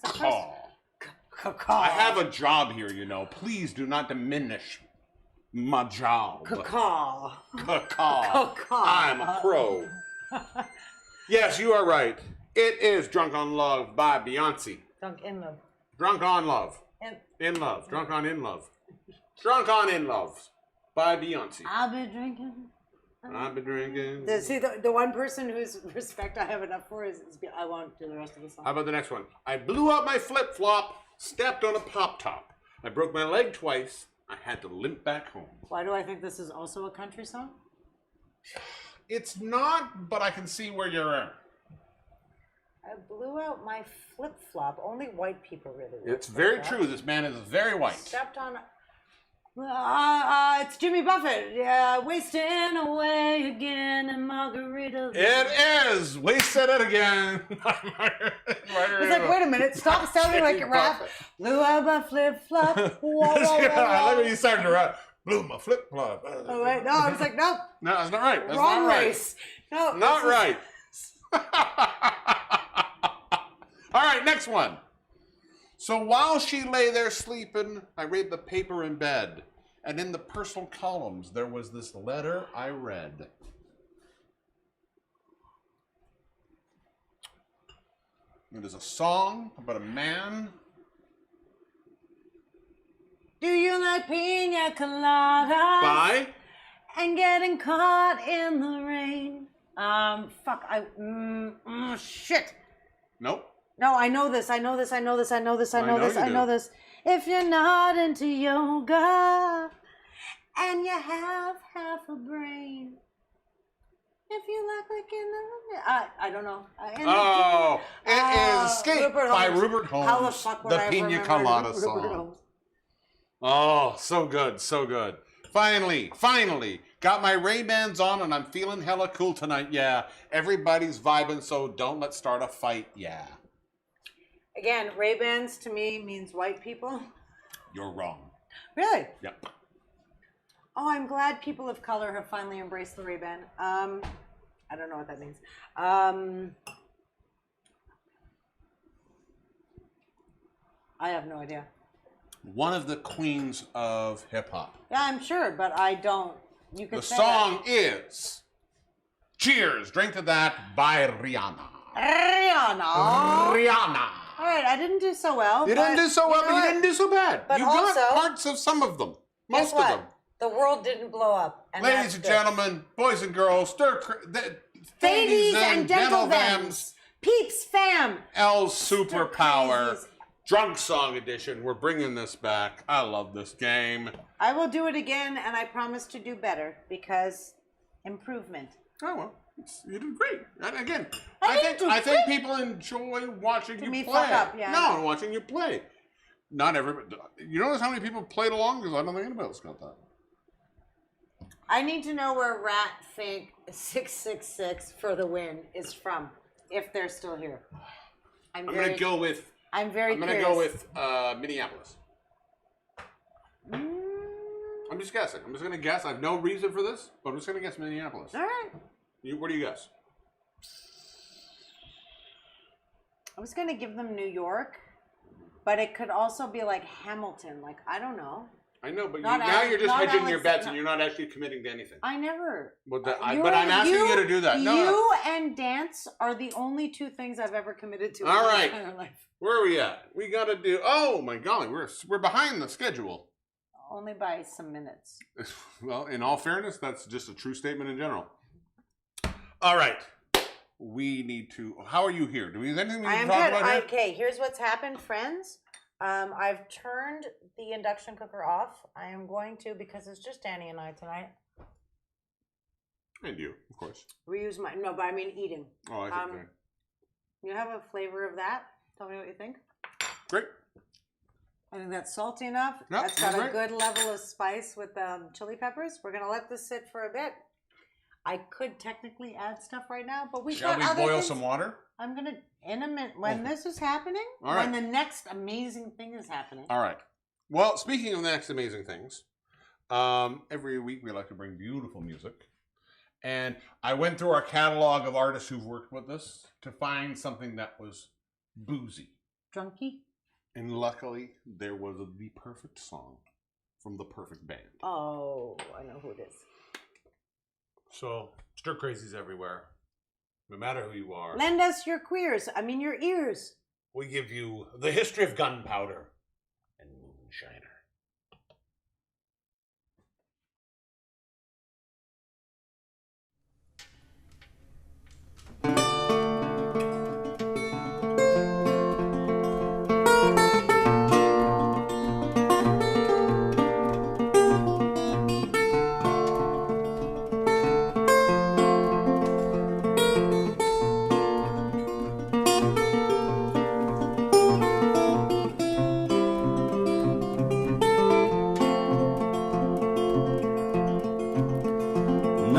It's the first. Caw. I have a job here, you know. Please do not diminish my job. Caw. Caw. I'm a crow. Yes, you are right. It is Drunk on Love by Beyonce. Drunk in love. Drunk on Love. In love. Drunk on in love. Drunk on in love by Beyonce. I'll be drinking. I've been drinking. See, the one person whose respect I have enough for is I won't do the rest of the song. How about the next one? I blew up my flip-flop, stepped on a pop-top. I broke my leg twice. I had to limp back home. Why do I think this is also a country song? It's not, but I can see where you're at. I blew out my flip-flop. Only white people really. It's very true. This man is very white. Stepped on. It's Jimmy Buffett. Yeah, wasting away again in Margaritaville. It is. Wasted it again. It's like, wait a minute. Stop sounding like a rap. Blew out my flip-flop. I like when you started to rap. Blew my flip-flop. Oh, wait. No, I was like, nope. No, that's not right. That's Wrong not right. race. No, Not right. All right, next one. So while she lay there sleeping, I read the paper in bed. And in the personal columns, there was this letter I read. It is a song about a man. Do you like pina coladas? By? And getting caught in the rain. Shit. Nope. No, I know this. I know this. If you're not into yoga and you have half a brain, if you like I don't know. It is Escape by Rupert Holmes. How the fuck would I Pina remember Colada Rupert song. Holmes? Oh, so good, so good. Finally, got my Ray-Bans on and I'm feeling hella cool tonight, yeah. Everybody's vibing, so don't let's start a fight, yeah. Again, Ray-Bans to me means white people. You're wrong. Really? Yep. Oh, I'm glad people of color have finally embraced the Ray-Ban. I don't know what that means. I have no idea. One of the queens of hip-hop. Yeah, I'm sure, but I don't. You could The say song is Cheers, Drink to That by Rihanna. Rihanna. All right, I didn't do so well. You didn't do so well, but you didn't do so bad. But you also, got parts of some of them. Most Guess what? of them. The world didn't blow up. And Ladies that's and good. gentlemen, boys and girls, Ladies and gentlemen, peeps fam. Elle's Superpower. Crazies. Drunk Song Edition. We're bringing this back. I love this game. I will do it again, and I promise to do better because improvement. Oh, well. You did great. And again, I I think people enjoy watching you me play. fuck up, yeah. No, watching you play. Not everybody. You notice how many people played along? Because I don't think anybody else got that. I need to know where Rat Think 666 for the win is from, if they're still here. I'm going to go with. I'm very I'm going to curious. go with Minneapolis. I'm just guessing. I'm just going to guess. I have no reason for this, but I'm just going to guess Minneapolis. All right. What do you guess? I was going to give them New York, but it could also be like Hamilton. Like, I don't know. I know, but Not now Alex- you're just not hedging your Alex- bets no. and you're not actually committing to anything. I never. But I'm asking you to do that. You and dance are the only two things I've ever committed to in All my right. entire life. Where are we at? We got to do. Oh my golly, we're behind the schedule. Only by some minutes. Well, in all fairness, that's just a true statement in general. All right. We need to. How are you here? Do we have anything we I need am to talk good. about here? Okay, here's what's happened, friends. I've turned the induction cooker off. I am going to, because it's just Danny and I tonight, And you, of course. reuse my, no, but I mean eating. Oh, I think. You have a flavor of that? Tell me what you think. Great. I think that's salty enough. Yep, That's got that's a right. good level of spice with chili peppers. We're going to let this sit for a bit. I could technically add stuff right now, but we Shall got we other boil things. some water? I'm going to, in a minute, when this is happening, All right. when the next amazing thing is happening. All right. Well, speaking of the next amazing things, every week we like to bring beautiful music. And I went through our catalog of artists who've worked with us to find something that was boozy. Drunky? And luckily, there was the perfect song from the perfect band. Oh, I know who it is. So, stir crazies everywhere. No matter who you are. Lend us your your ears. We give you the history of Gunpowder and Moonshiner.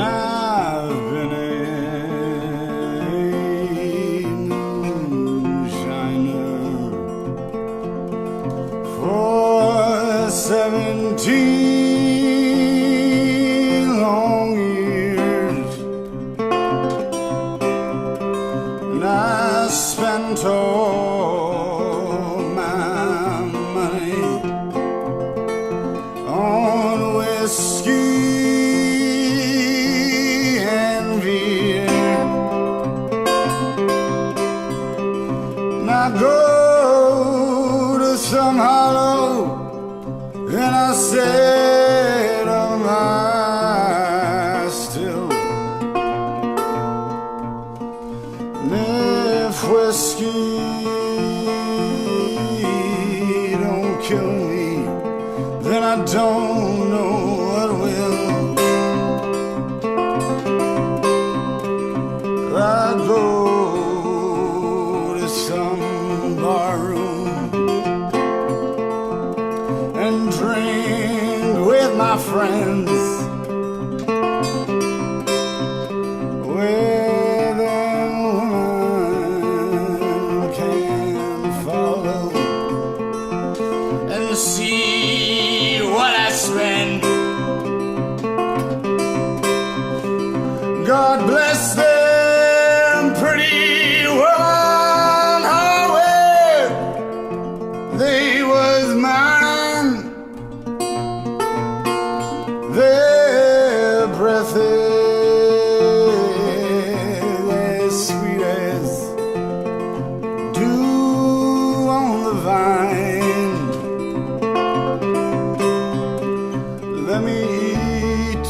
I've been a moonshiner for 17 long years, and I spent all my money on whiskey. I go to some hollow and I said, am I still? And if whiskey don't kill me, then I don't know what will. I go some barroom and drink with my friends, where the woman can follow and see what I spend. God bless them pretty women. They was mine. Their breath is as sweet as dew on the vine. Let me eat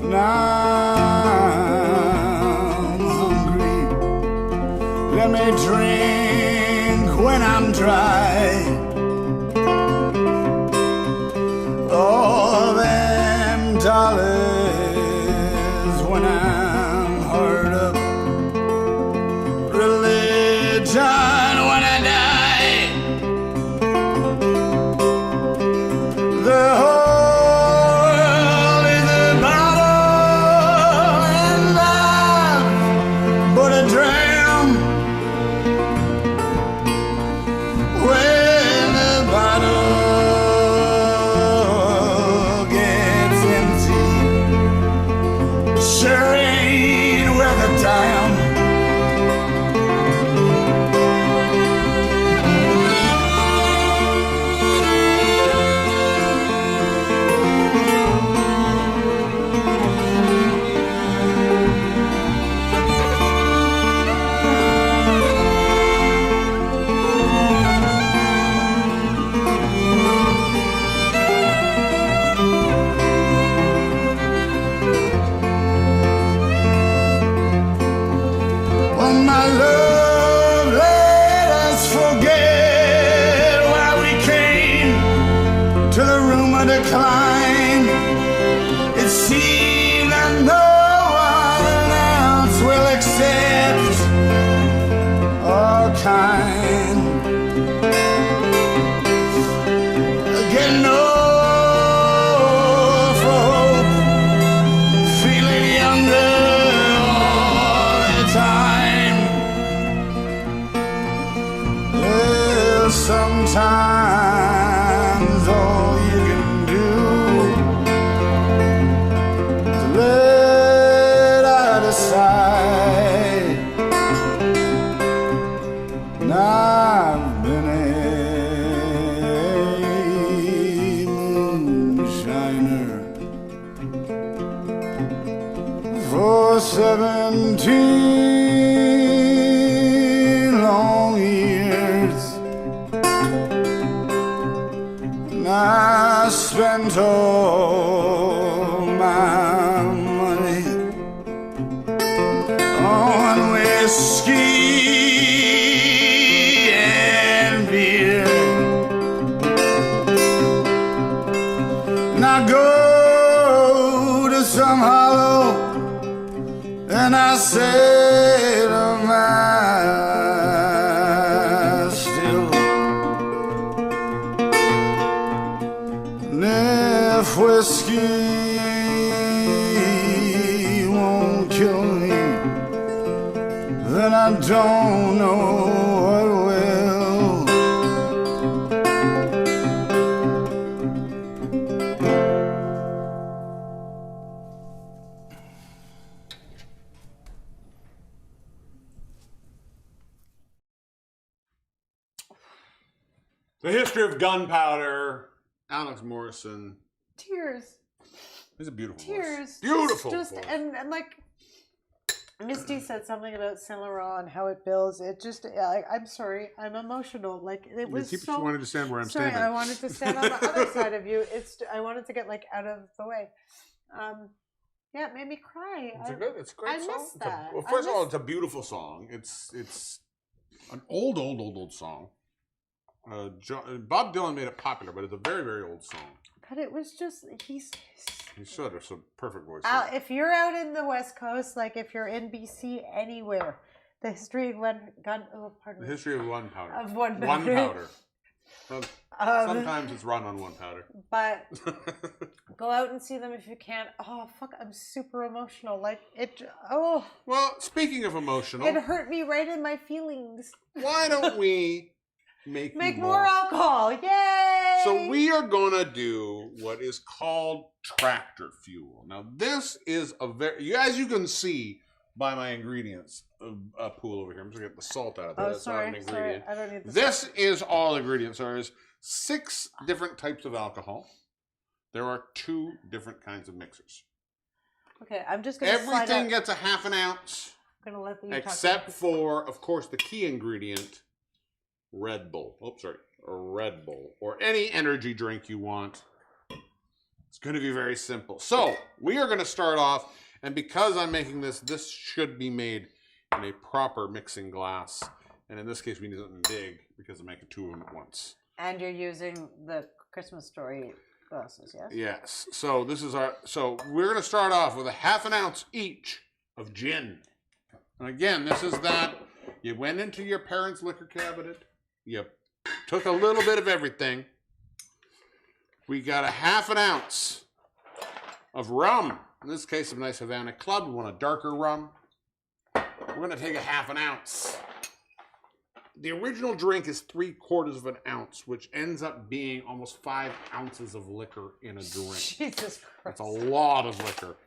now. I'm hungry. Let me drink when I'm dry. All them dollars when I'm hard up. Religion when I die. The whole world is a bottle and love but a dram. When the bottle gets empty, sure ain't for 17 long years. And I spent all my money on whiskey and beer. And I go to some hollow and I say to my still, and if whiskey won't kill me, then I don't know what will. The history of Gunpowder. Alex Morrison. Tears. He's a beautiful Tears. voice. Beautiful Just voice. and like Misty said something about Saint Laurent and how it builds. It just I'm sorry, I'm emotional. Like it was keep so. wanting to stand where I'm Sorry, standing. I wanted to stand on the other side of you. I wanted to get like out of the way. Yeah, it made me cry. It's a great I song. miss that. Well, first of all, it's a beautiful song. It's an old song. Bob Dylan made it popular, but it's a very, very old song. But it was just He should have some perfect voice. if you're out in the West Coast, like if you're in BC anywhere, the history of The history of one powder. Of one One powder. powder. Well, sometimes it's run on one powder. But go out and see them if you can. Oh fuck, I'm super emotional. Like it. Oh, Well, speaking of emotional, it hurt me right in my feelings. why don't we make more alcohol? Yay! So we are gonna do what is called tractor fuel. Now this is a very, as you can see by my ingredients pool over here. I'm just gonna get the salt out of there. Oh, That's not an sorry. ingredient. I don't need the This salt. is all ingredients. There is 6 different types of alcohol. There are 2 different kinds of mixers. Okay, I'm just gonna slide Everything out. gets a half an ounce, I'm gonna let you except talk. for, of course, the key ingredient, Red Bull. A Red Bull or any energy drink you want. It's going to be very simple. So we are going to start off, and because I'm making this should be made in a proper mixing glass. And in this case, we need something big because I'm making 2 of them at once. And you're using the Christmas Story glasses, yes? Yes. So this is so we're going to start off with a half an ounce each of gin. And again, this is that you went into your parents' liquor cabinet, you took a little bit of everything. We got a half an ounce of rum. In this case, a nice Havana Club. We want a darker rum. We're going to take a half an ounce. The original drink is 3/4 of an ounce, which ends up being almost 5 ounces of liquor in a drink. Jesus Christ. That's a lot of liquor.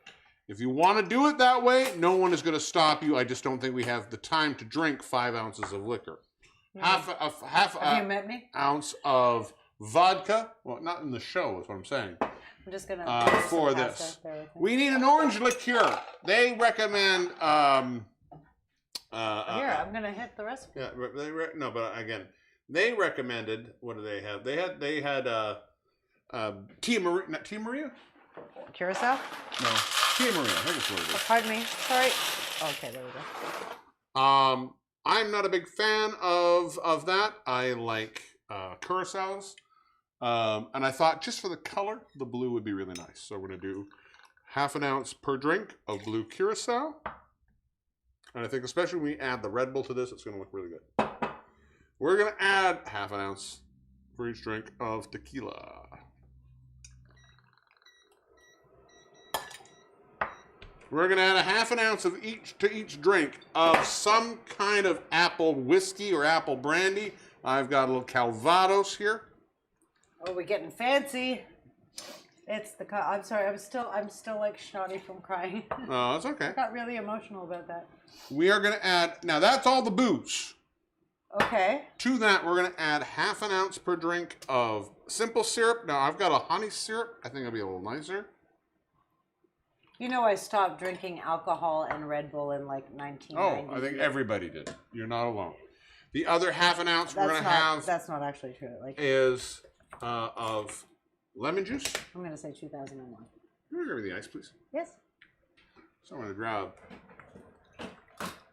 If you want to do it that way, no one is going to stop you. I just don't think we have the time to drink 5 ounces of liquor. Have you met me? Ounce of vodka. Well, not in the show, is what I'm saying. I'm just gonna For this, we need an orange liqueur. They recommend. Here, I'm gonna hit the recipe. Yeah, no, but again, they recommended. What do they have? They had Tia Maria. Not Tia Maria. Curacao? No, Tia Maria. I think it's what it is. Pardon me. Sorry. Okay, there we go. I'm not a big fan of that. I like curacao. And I thought just for the color, the blue would be really nice. So we're going to do half an ounce per drink of blue curacao. And I think especially when we add the Red Bull to this, it's going to look really good. We're going to add half an ounce for each drink of tequila. We're going to add a half an ounce of each drink of some kind of apple whiskey or apple brandy. I've got a little Calvados here. Oh, we're getting fancy. It's the. I'm sorry. I'm still like snotty from crying. Oh, that's okay. I got really emotional about that. We are going to add. Now that's all the booze. Okay. To that, we're going to add half an ounce per drink of simple syrup. Now I've got a honey syrup. I think it'll be a little nicer. You know, I stopped drinking alcohol and Red Bull in like 1990. Oh, I think everybody did. You're not alone. The other half an ounce we're going to have That's not actually true. Like, is of lemon juice. I'm going to say 2001. Can you give me the ice, please? Yes. So I'm going to grab,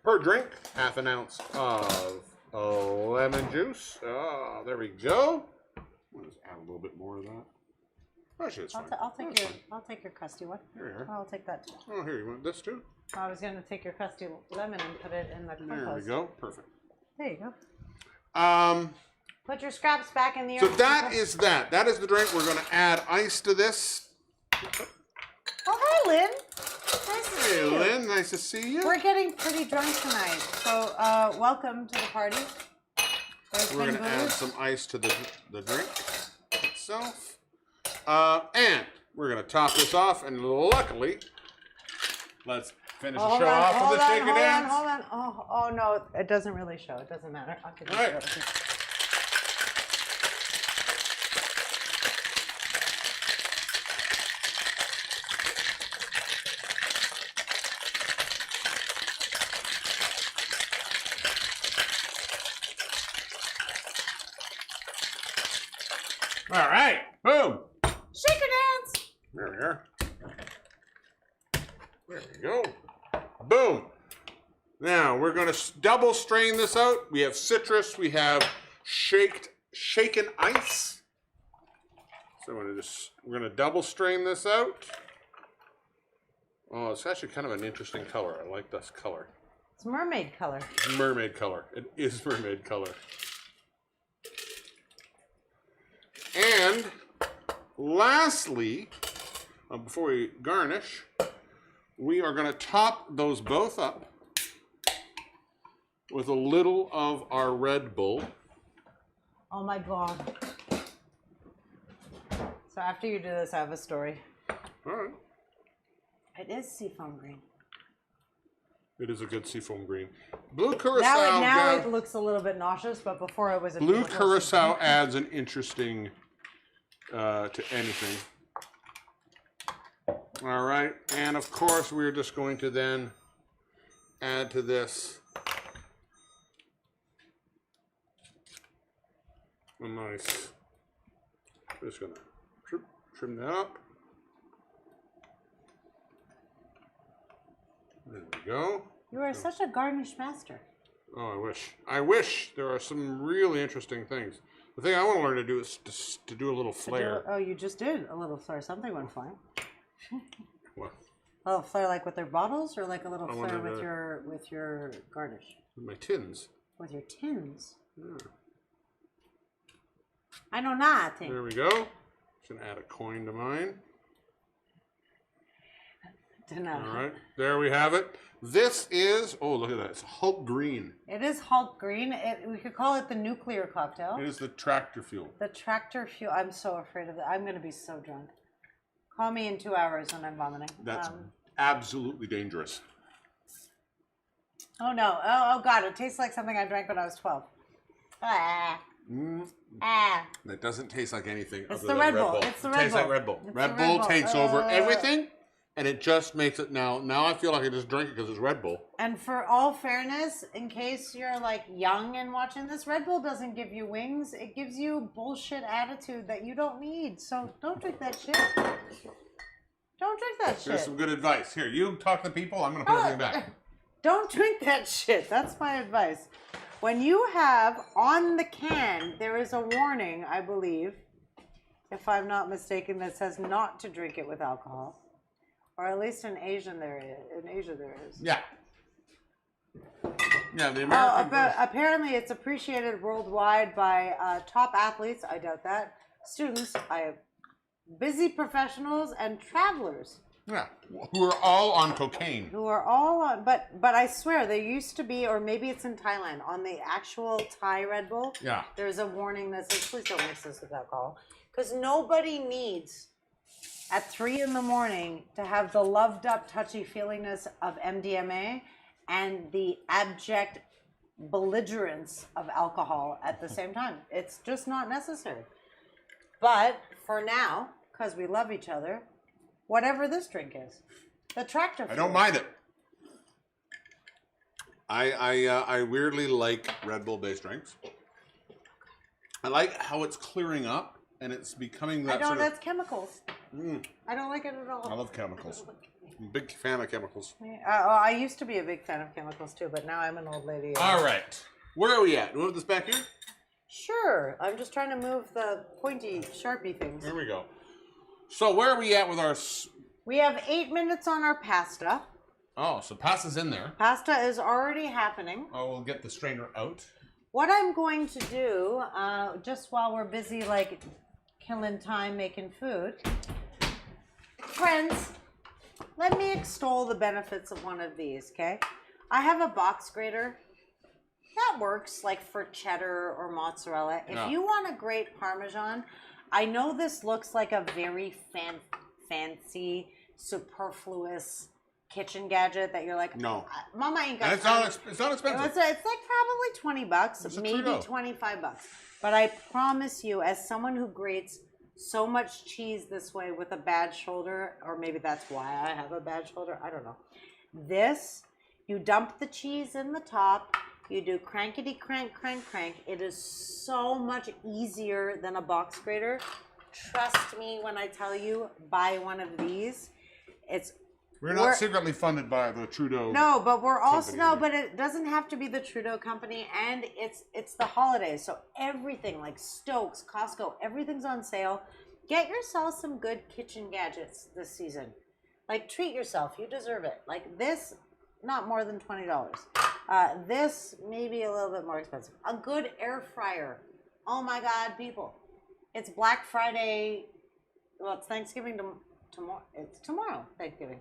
per drink, half an ounce of lemon juice. Oh, there we go. I'll just add a little bit more of that. Actually, it's fine. I'll take your crusty one. Here you are. I'll take that too. Oh, here, you want this too? I was going to take your crusty lemon and put it in the compost. There we go. Perfect. There you go. Put your scraps back in the So earth. that is that. That is the drink. We're going to add ice to this. Oh, hi, Lynn. Nice to see Hey, you. Lynn. Nice to see you. We're getting pretty drunk tonight, so welcome to the party. There's We're been going to add booze. some ice to the drink itself. And we're going to top this off. And luckily, let's finish the show off with the shake and dance. Hold on. Oh, no, it doesn't really show. It doesn't matter. I'll give you All right. the other. All right. Boom. Shaker dance. There we are. There we go. Boom. Now we're going to double strain this out. We have citrus. We have shaken ice. So we're going to double strain this out. Oh, it's actually kind of an interesting color. I like this color. It's mermaid color. Mermaid color. It is mermaid color. And lastly, before we garnish, we are going to top those both up with a little of our Red Bull. Oh my God. So after you do this, I have a story. All right. It is seafoam green. It is a good seafoam green. Blue curacao. Now it looks a little bit nauseous, but before it was a Blue beautiful curacao adds an interesting to anything. All right, and of course we're just going to then add to this a nice. Just gonna trim that up. There we go. You are such a garnish master. Oh, I wish. I wish there are some really interesting things. The thing I want to learn to do is to do a little flair. Oh, you just did a little flare. Something went fine. What? A little flare like with their bottles, or like a little I flare wanted with your garnish? With my tins. With your tins. Yeah. I know nothing. There we go. Just gonna add a coin to mine. All right, there we have it. This is, oh, look at that. It's Hulk green. It is Hulk green. We could call it the nuclear cocktail. It is the tractor fuel. The tractor fuel. I'm so afraid of that. I'm going to be so drunk. Call me in 2 hours when I'm vomiting. That's absolutely dangerous. Oh, no. Oh, God. It tastes like something I drank when I was 12. That doesn't taste like anything It's other the than Red Red Bull. Bull. It's the It Red tastes Bull. like Red Bull. It's Red the Bull Red Bull. takes over everything, and it just makes it now I feel like I just drink it because it's Red Bull. And for all fairness, in case you're like young and watching this, Red Bull doesn't give you wings. It gives you bullshit attitude that you don't need. So don't drink that shit. Don't drink that shit. Here's some good advice. Here, you talk to people. I'm going to put everything back. Don't drink that shit. That's my advice. When you have on the can, there is a warning, I believe, if I'm not mistaken, that says not to drink it with alcohol. Or at least in Asia there is. Yeah. Yeah, the American. But apparently it's appreciated worldwide by top athletes, I doubt that, students, busy professionals, and travelers. Yeah, who are all on cocaine. Who are all on, but I swear there used to be, or maybe it's in Thailand, on the actual Thai Red Bull. Yeah. There's a warning that says, please don't mix this with alcohol, because nobody needs at 3 a.m. to have the loved up touchy feelingness of MDMA and the abject belligerence of alcohol at the same time. It's just not necessary. But for now, because we love each other, whatever this drink is. The tractor. I don't mind it. I weirdly like Red Bull based drinks. I like how it's clearing up and it's becoming that sort of... That's chemicals. I don't like it at all. I love chemicals. I'm a big fan of chemicals. I used to be a big fan of chemicals too, but now I'm an old lady. All right. Where are we at? Move this back here? Sure. I'm just trying to move the pointy, sharpie things. There we go. So where are we at with our... We have 8 minutes on our pasta. Oh, so pasta's in there. Pasta is already happening. Oh, we'll get the strainer out. What I'm going to do, just while we're busy, like, killing time making food, friends, let me extol the benefits of one of these, okay? I have a box grater. That works, like, for cheddar or mozzarella. If you want a great Parmesan, I know this looks like a very fancy, superfluous kitchen gadget that you're like, no, Mama ain't got. And it's not expensive. It's like probably $20, maybe $25. But I promise you, as someone who grates so much cheese this way with a bad shoulder, or maybe that's why I have a bad shoulder, I don't know. This, you dump the cheese in the top, you do crankety crank, crank, crank. It is so much easier than a box grater. Trust me when I tell you, buy one of these. We're not secretly funded by the Trudeau. No, but we're also company. but it doesn't have to be the Trudeau company, and it's the holidays, so everything like Stokes, Costco, everything's on sale. Get yourself some good kitchen gadgets this season. Like, treat yourself, you deserve it. Like this, not more than $20. This maybe a little bit more expensive. A good air fryer. Oh my God, people! It's Black Friday. Well, it's Thanksgiving tomorrow. It's tomorrow, Thanksgiving.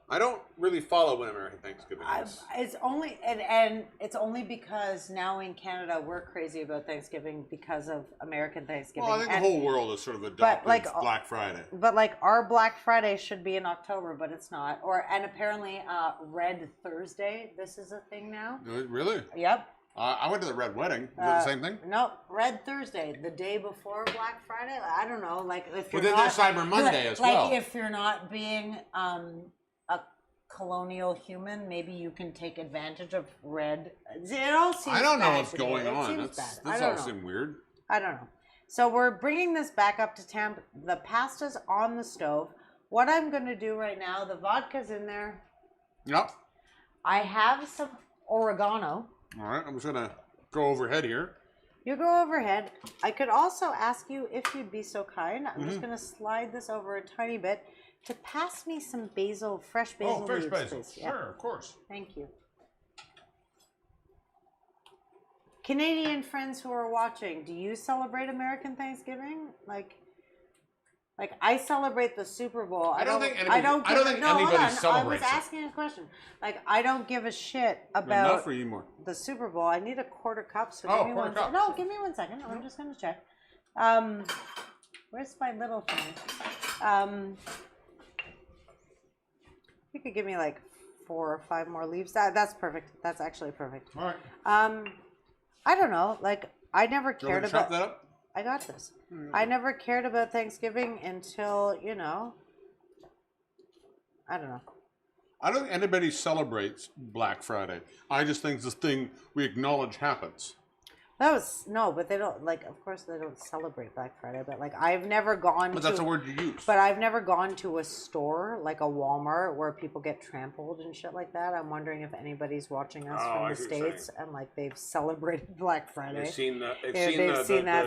I don't really follow when American Thanksgiving is. It's only and it's only because now in Canada we're crazy about Thanksgiving because of American Thanksgiving. Well, I think the whole world is sort of adopted Black Friday. But like our Black Friday should be in October, but it's not. And apparently Red Thursday. This is a thing now. Really? Yep. I went to the Red Wedding. Is it the same thing? No, Red Thursday, the day before Black Friday. I don't know. Like if you're then there's Cyber Monday as well. Like if you're not being a colonial human, maybe you can take advantage of red. It all seems I don't know bad what's to going me. It on. seems bad. This all seems weird. I don't know. So we're bringing this back up to temp. The pasta's on the stove. What I'm going to do right now, the vodka's in there. Yep. I have some oregano. All right, I'm just going to go overhead here. You go overhead. I could also ask you if you'd be so kind. I'm just going to slide this over a tiny bit to pass me some basil, fresh basil. Oh, fresh leaves, basil. please. Yeah. Sure, of course. Thank you. Canadian friends who are watching, do you celebrate American Thanksgiving? Like I celebrate the Super Bowl. I don't think anybody celebrates I was it. asking a question. Like, I don't give a shit Not about for you more. the Super Bowl. I need a quarter cup. So Oh, give me quarter one cup. No, give me 1 second. I'm just going to check. Where's my little thing? You could give me like 4 or 5 more leaves. That's perfect. That's actually perfect. All right. I don't know. Like, I never Do you want cared me to chop about. that up? I got this. I never cared about Thanksgiving until, I don't know. I don't think anybody celebrates Black Friday. I just think it's this thing we acknowledge happens. But they don't, like, of course they don't celebrate Black Friday, but like I've never gone But that's a word you use. But I've never gone to a store like a Walmart where people get trampled and shit like that. I'm wondering if anybody's watching us from the States and like they've celebrated Black Friday. They've seen that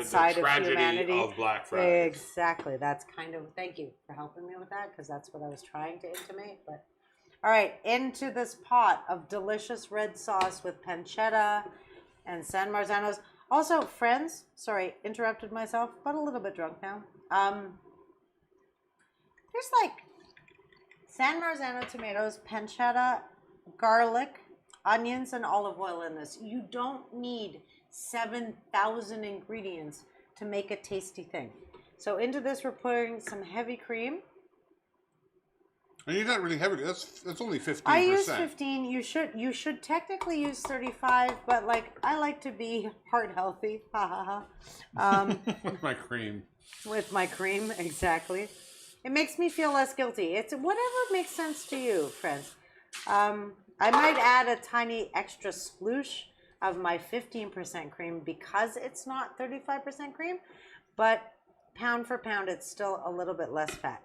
side of tragedy humanity of Black Friday. Exactly. That's kind of, thank you for helping me with that, because that's what I was trying to intimate. But all right, into this pot of delicious red sauce with pancetta and San Marzanos. Also, friends, sorry, interrupted myself, but a little bit drunk now. There's like San Marzano tomatoes, pancetta, garlic, onions, and olive oil in this. You don't need 7,000 ingredients to make a tasty thing. So into this, we're putting some heavy cream. And you're not really heavy. That's only 15%. I use 15. You should technically use 35, but like I like to be heart healthy. Ha ha ha. With my cream. With my cream, exactly. It makes me feel less guilty. It's whatever makes sense to you, friends. I might add a tiny extra sploosh of my 15% cream because it's not 35% cream, but pound for pound, it's still a little bit less fat.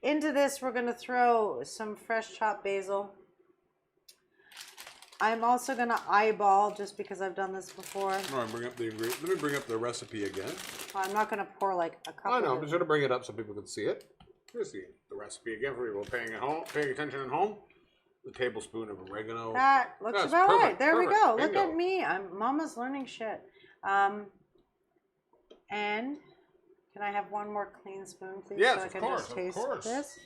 Into this, we're going to throw some fresh chopped basil. I'm also going to eyeball, just because I've done this before. All right, bring up the ingredient. Let me bring up the recipe again. I'm not going to pour like a cup. I know. of I'm just going to bring it up so people can see it. Here's the recipe again for people paying attention at home. The tablespoon of oregano. That looks That's about perfect, right. There we perfect. go. Look Bingo. at me. Mama's learning shit. And can I have one more clean spoon, please? Yes, so I of can course, just of taste course. this.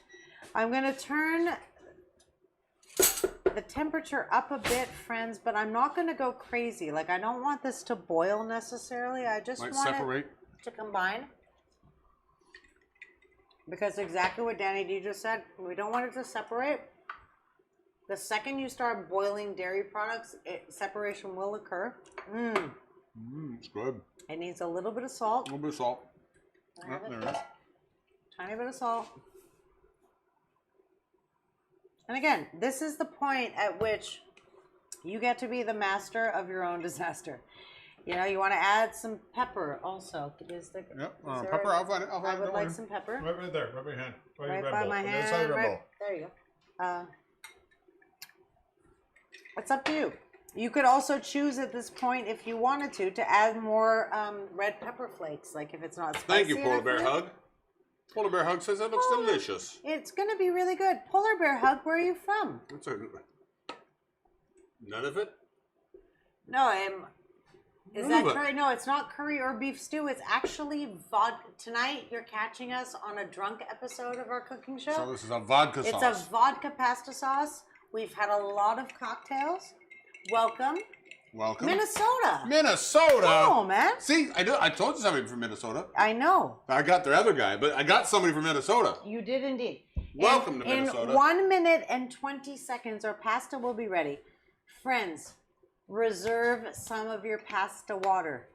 I'm going to turn the temperature up a bit, friends, but I'm not going to go crazy. Like, I don't want this to boil necessarily. I just Might want separate. it to combine. Because exactly what Danny D just said, we don't want it to separate. The second you start boiling dairy products, separation will occur. It's good. It needs a little bit of salt. A little bit of salt. Can I have There it? it is. Tiny bit of salt. And again, this is the point at which you get to be the master of your own disaster. You know, you want to add some pepper also. Is there, Yep. is there Pepper. I'll find it. I would like some pepper. Right there. Rub your hand. Right by my hand. Right, there you go. It's up to you. You could also choose at this point, if you wanted to add more red pepper flakes. Like if it's not spicy. Thank you, Polar enough Bear for you. Hug. Polar Bear Hug says that looks delicious. It's going to be really good. Polar Bear Hug, where are you from? That's a, none of it? No, is None that of it. curry? No, it's not curry or beef stew. It's actually vodka. Tonight, you're catching us on a drunk episode of our cooking show. So this is a vodka It's sauce. a vodka pasta sauce. We've had a lot of cocktails. Welcome. Welcome. Minnesota. Minnesota. Come on, man. See, I told you somebody from Minnesota. I know. I got their other guy, but I got somebody from Minnesota. You did indeed. Welcome to Minnesota. In 1 minute and 20 seconds, our pasta will be ready. Friends, reserve some of your pasta water.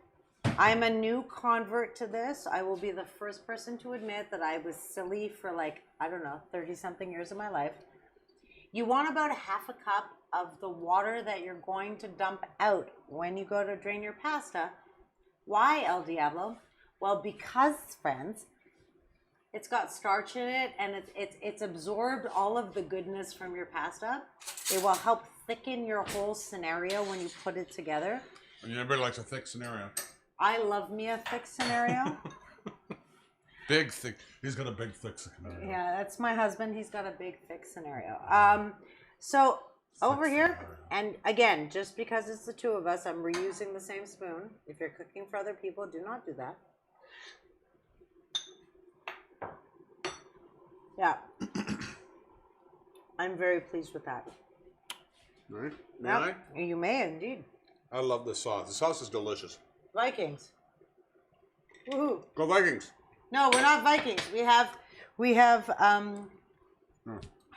I'm a new convert to this. I will be the first person to admit that I was silly for 30-something years of my life. You want about a half a cup of the water that you're going to dump out when you go to drain your pasta. Why, El Diablo? Well, because, friends, it's got starch in it, and it's absorbed all of the goodness from your pasta. It will help thicken your whole scenario when you put it together. And everybody likes a thick scenario. I love me a thick scenario. Big, thick. He's got a big, thick scenario. Yeah, that's my husband. He's got a big, thick scenario. So over here, and again, just because it's the two of us, I'm reusing the same spoon. If you're cooking for other people, do not do that. Yeah. I'm very pleased with that. All right. May Yep, you may indeed. I love this sauce. The sauce is delicious. Vikings. Woohoo. Go Vikings. No, we're not Vikings. We have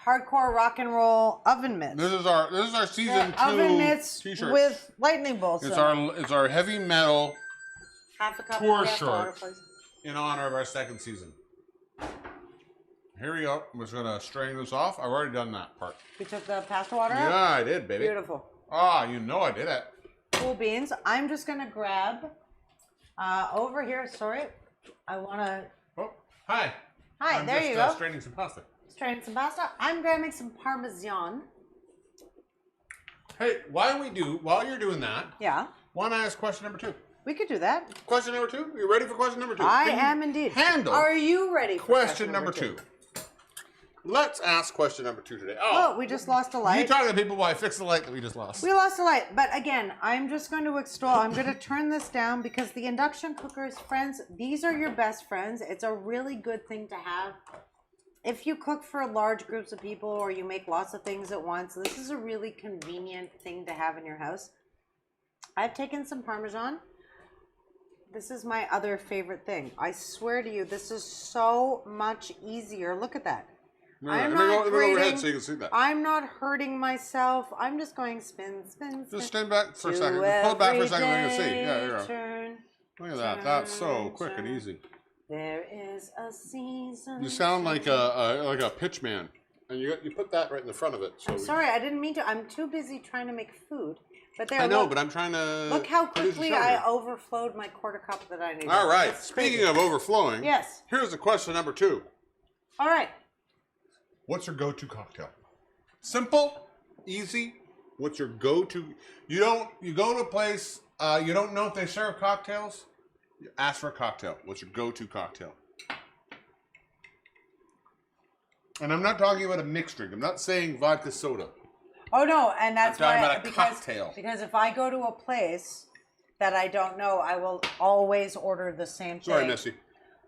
hardcore rock and roll oven mitts. This is our season 2 oven mitts t-shirt. with lightning bolts. It's in it. our heavy metal Half a cup tour of water, shorts. please. in honor of our second season. Here we go. I'm just gonna strain this off. I've already done that part. You took the pasta water Yeah, out? I did, baby. Beautiful. Ah, you know I did it. Cool beans. I'm just going to grab over here. Sorry. I want to Oh, hi. Hi, I'm there just, you go. straining some pasta. strain some pasta. I'm grabbing some Parmesan. Hey, while you're doing that, Yeah, want to ask question number 2? we could do that. Question number 2? You ready for question number 2? I Can you am indeed. Handle Are you ready for question number 2. Let's ask question number 2 today. Oh, Oh, we just lost a you light. talking to people while I fix the light that we just lost. We lost a light, but again, I'm just going to extol. I'm going to turn this down because the induction cookers, friends, these are your best friends. It's a really good thing to have. If you cook for large groups of people or you make lots of things at once, this is a really convenient thing to have in your house. I've taken some Parmesan. This is my other favorite thing. I swear to you, this is so much easier. Look at that. Let me go overhead so you can see that. I'm not hurting myself. I'm just going spin, spin, spin. Just stand back for a second. Pull it back for a second so you can see. Yeah, there you go. Look at that. That's so quick and easy. There is a season. You sound like a pitch man, and you put that right in the front of it. So I'm sorry, I didn't mean to. I'm too busy trying to make food. But there, I know, look, but I'm trying to. look how produce a quickly show I here. overflowed my quarter cup that I needed. All right. That's Speaking crazy. of overflowing, Yes. here's the question number 2. All right. What's your go-to cocktail? Simple, easy. What's your go-to? You go to a place, you don't know if they serve cocktails. You ask for a cocktail. What's your go-to cocktail? And I'm not talking about a mixed drink. I'm not saying vodka soda. Oh no, and that's I'm talking why about a cocktail. Because if I go to a place that I don't know, I will always order the same thing. Sorry, Missy.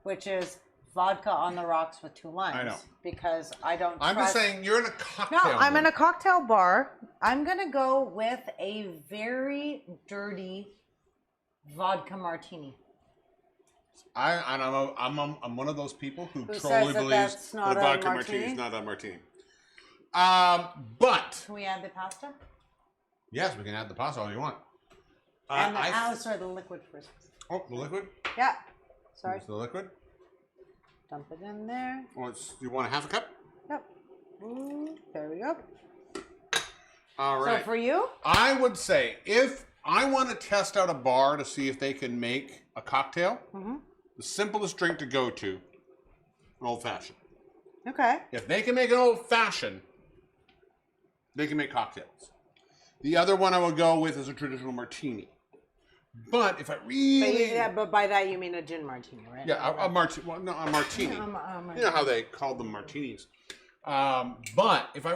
Which is vodka on the rocks with 2 limes. I know. Because I don't. I'm trust... just saying you're in a No, cocktail. I'm in a cocktail bar. I'm gonna go with a very dirty vodka martini. I'm one of those people who Who totally says that believes that's that not a a vodka martini? martini is not a martini. But Can we add the pasta? yes, we can add the pasta all you want. And sorry, the liquid first. Oh, the liquid. Yeah. Sorry. Here's the liquid. Dump it in there. Oh, you want a half a cup? Yep. Ooh, there we go. All right. So for you? I would say if I want to test out a bar to see if they can make a cocktail, the simplest drink to go to, an old fashioned. Okay. If they can make an old fashioned, they can make cocktails. The other one I would go with is a traditional martini. But if I really, But by that you mean a gin martini, right? yeah, a martini. Well, no, a martini. You know how they call them martinis. But if I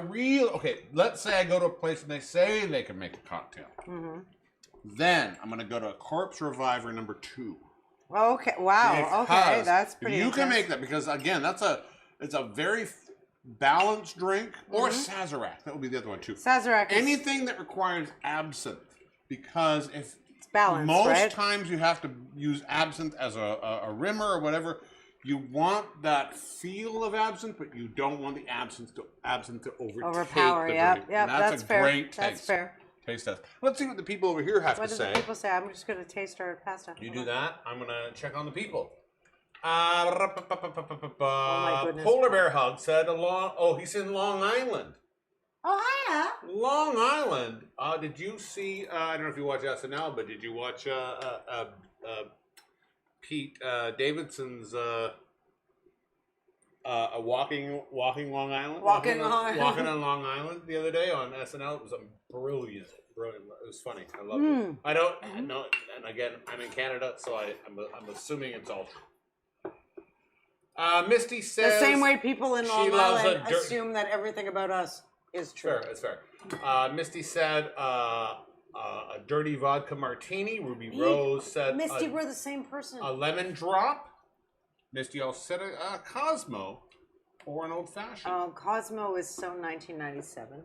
let's say I go to a place and they say they can make a cocktail. Then I'm going to go to a Corpse Reviver number 2. Okay. Wow. Okay, Because that's pretty. You can intense. make that because again, it's a very balanced drink, or Sazerac. That would be the other one too. Sazerac. Anything that requires absinthe, because if It's balanced, most right? times you have to use absinthe as a rimmer or whatever. You want that feel of absinthe, but you don't want the absinthe to overtake Overpower. the Yep. drink. Yep. And that's That's a fair. great taste. That's fair. Taste test. Let's see what the people over here have What to do say. the people say? I'm just gonna taste our pasta. You do that. I'm gonna check on the people. my goodness. Polar Bear Hug said he's in Long Island. Oh hiya. Long Island. Did you see? I don't know if you watch SNL, but did you watch Pete Davidson's walking Long Island? Walking Long Island. Walking on Long Island the other day on SNL. It was brilliant. It was funny. I loved it. I don't know. And again, I'm in Canada, so I'm assuming it's all true. Misty says The same way people in she Long loves Island a dirt- assume that everything about us is true. Fair, it's fair. Misty said a dirty vodka martini. Ruby Rose said Misty, we're the same person. a lemon drop. Misty also said a Cosmo or an old fashioned. Oh, Cosmo is so 1997.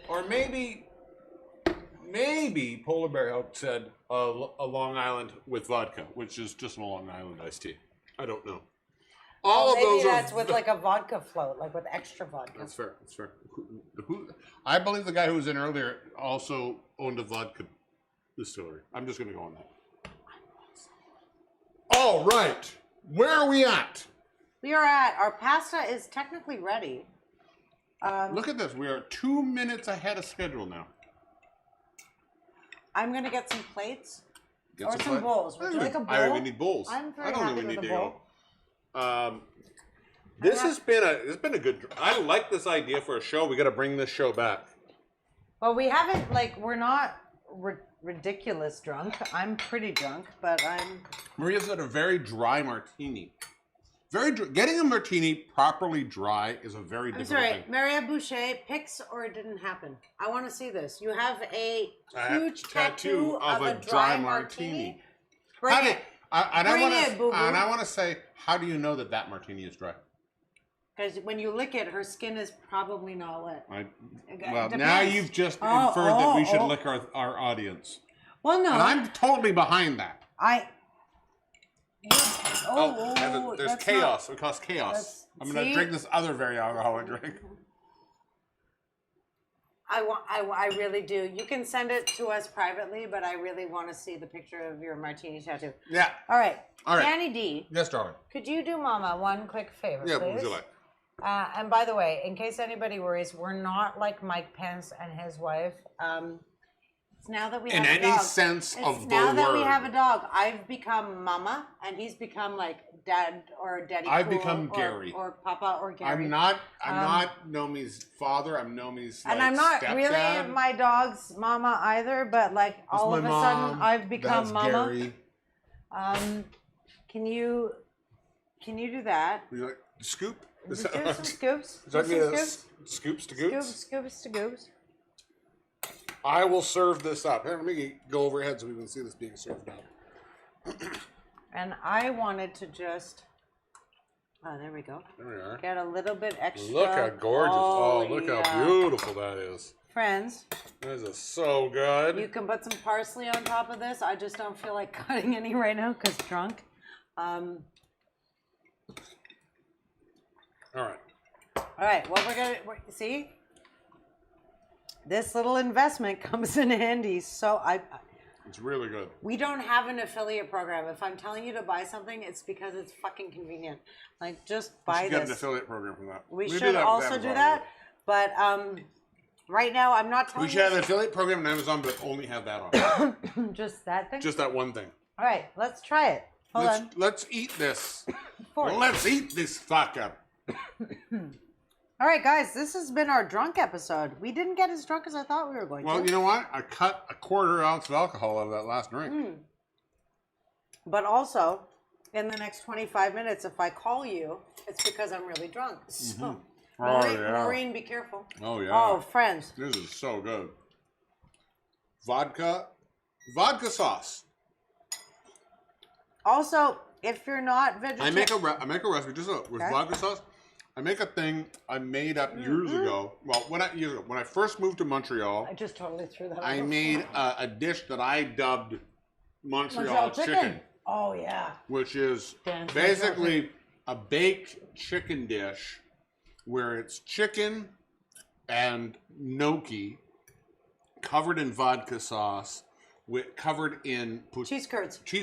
Or maybe Polar Bear Hug said a Long Island with vodka, which is just a Long Island iced tea. I don't know. All of Maybe those that's are with like a vodka float, like with extra vodka. That's fair. That's fair. I believe the guy who was in earlier also owned a vodka distillery. I'm just going to go on that. All right. Where are we at? We are at, our pasta is technically ready. Look at this. We are 2 minutes ahead of schedule now. I'm going to get some plates Get or some plate? bowls. Would you like a bowl? I don't even need bowls. I'm very I don't happy even with need a to bowl. go. This has been a good. I like this idea for a show. We got to bring this show back. Well, we haven't, we're not ridiculous drunk. I'm pretty drunk, but I'm... Maria's got a very dry martini. Very dry. Getting a martini properly dry is a very I'm difficult sorry, thing. Maria Boucher, picks or it didn't happen. I want to see this. You have a huge tattoo of a dry martini. Bring How do- it. Bring it, boo-boo. And I want to say, how do you know that martini is dry? Because when you lick it, her skin is probably not wet. Well, Depends. now you've just Oh, inferred that we should oh. lick our audience. Well, no. And I'm totally behind that. Oh, there's that's chaos. It causes chaos. That's- I'm going to see? drink this other very alcoholic drink. I really do. You can send it to us privately, but I really want to see the picture of your martini tattoo. Yeah. All right. All right. Danny D, Yes, darling. could you do Mama one quick favor, Yeah, please? what would you like? And by the way, in case anybody worries, we're not like Mike Pence and his wife. It's now that we have In a any dog. sense It's of the now that we word. have a dog, I've become Mama, and he's become like Dad or Daddy. I've cool, become or, Gary. or Papa or Gary. I'm not Nomi's father. I'm Nomi's And like, I'm not stepdad. really my dog's mama either, but like all my of a mom, sudden I've become that's Mama. Gary. Can you do that? Would you like scoop? Just do some scoops. Is that Do me some a scoops. scoops to goops? Scoops to goops. I will serve this up. Here, let me go overhead so we can see this being served up. And I wanted to just, oh, there we go. There we are. Get a little bit extra. Look how gorgeous. Oh, look yeah. how beautiful that is. Friends, This is so good. you can put some parsley on top of this. I just don't feel like cutting any right now because drunk. All right. All right, what see? This little investment comes in handy. So It's really good. we don't have an affiliate program. If I'm telling you to buy something, it's because it's fucking convenient. Like, just buy We should get an this. affiliate program from that. We do should that with also Amazon. do that. But right now, I'm not telling We should have you an affiliate program on Amazon, but only have that on. just that thing. Just that one thing. All right, let's try it. Hold on. Let's eat this. Fork. Let's eat this fucker. All right, guys, this has been our drunk episode. We didn't get as drunk as I thought we were going Well, to. you know what? I cut a 1/4 ounce of alcohol out of that last drink. But also, in the next 25 minutes, if I call you, it's because I'm really drunk. So, Oh, yeah. Maureen, be careful. Oh, yeah. Oh, friends. This is so good. Vodka sauce. Also, if you're not vegetarian, I make a recipe just with vodka sauce. I make a thing I made up years ago. Well, when I first moved to Montreal, I just totally threw that. I out. made a dish that I dubbed Montreal chicken, Oh yeah. which is Dance basically a baked chicken dish where it's chicken and gnocchi covered in vodka sauce, covered in Cheese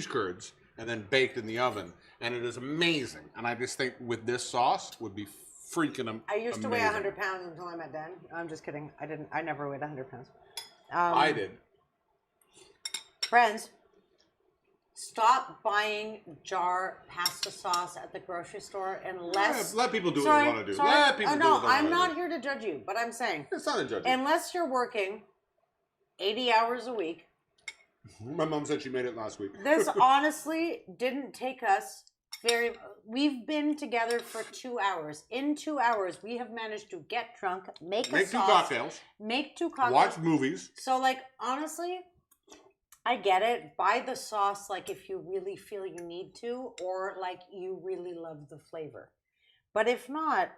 curds. and then baked in the oven. And it is amazing. And I just think with this sauce would be freaking amazing. I used to weigh 100 pounds until I met Dan. I'm just kidding. I never weighed 100 pounds. I did. Friends, stop buying jar pasta sauce at the grocery store unless. Let people do what they want to do. Sorry. Let people do No, what they I'm want not to here to judge you, but I'm saying do. It's not a judgment. unless you're working 80 hours a week. My mom said she made it last week. This honestly didn't take us very. We've been together for 2 hours. In 2 hours, we have managed to get drunk, make Make a two sauce, cocktails. make 2 cocktails, Watch movies. So, like, honestly, I get it. Buy the sauce, like, if you really feel you need to, or, like, you really love the flavor. But if not,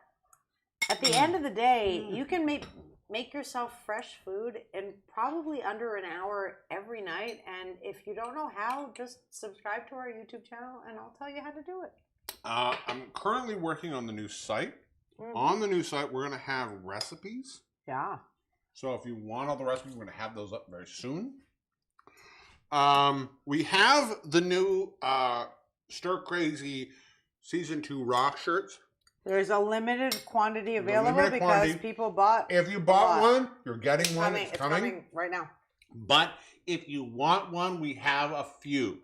at the end of the day, you can make yourself fresh food in probably under an hour every night. And if you don't know how, just subscribe to our YouTube channel, and I'll tell you how to do it. I'm currently working on the new site. On the new site, we're going to have recipes. Yeah. So if you want all the recipes, we're going to have those up very soon. We have the new Stir Crazy Season 2 rock shirts. There's a limited quantity available limited because quantity. people bought. If you bought one, you're getting one. It's It's coming right now. But if you want one, we have a few.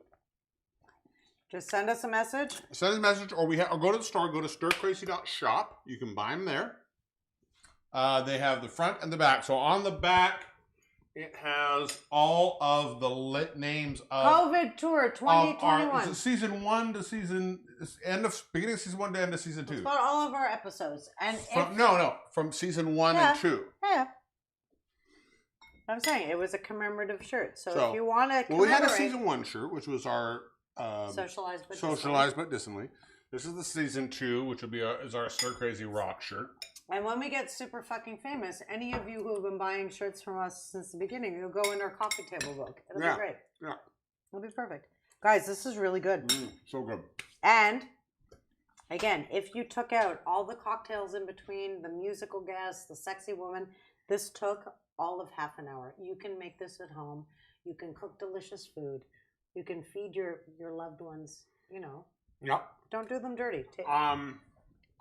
Just send us a message. Send us a message, or go to the store. Go to stircrazy.shop. You can buy them there. They have the front and the back. So on the back, it has all of the names of COVID Tour 2021. season 1 to beginning of season 1 to end of season 2. It's about all of our episodes. And From season 1 Yeah. and 2. yeah. I'm saying it was a commemorative shirt. So So, if you want to Well, we had a season 1 shirt, which was our socialized but socialized but distantly. This is the season 2, which will be is our Stir Crazy rock shirt. And when we get super fucking famous, any of you who have been buying shirts from us since the beginning, you'll go in our coffee table book. It'll be great. Yeah. It'll be perfect. Guys, this is really good. So good. And again, if you took out all the cocktails in between, the musical guests, the sexy woman, This took all of half an hour. You can make this at home. You can cook delicious food. You can feed your loved ones, you know. Yep. Don't do them dirty. All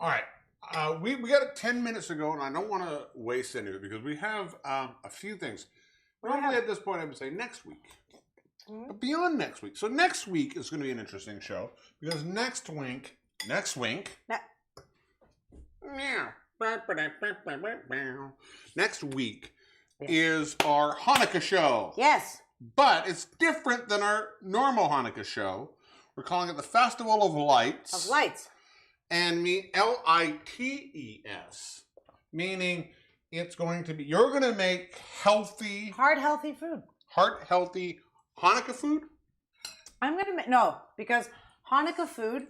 right. We got it 10 minutes ago, and I don't want to waste any of it because we have a few things. Normally at this point, I would say next week. But beyond next week. So next week is going to be an interesting show because next week Next week is our Hanukkah show. Yes. But it's different than our normal Hanukkah show. We're calling it the Festival of Lights. Of lights. And Lites, meaning it's going to be, you're going to make healthy, healthy food. heart-healthy Hanukkah food? I'm going to make, no, because Hanukkah food,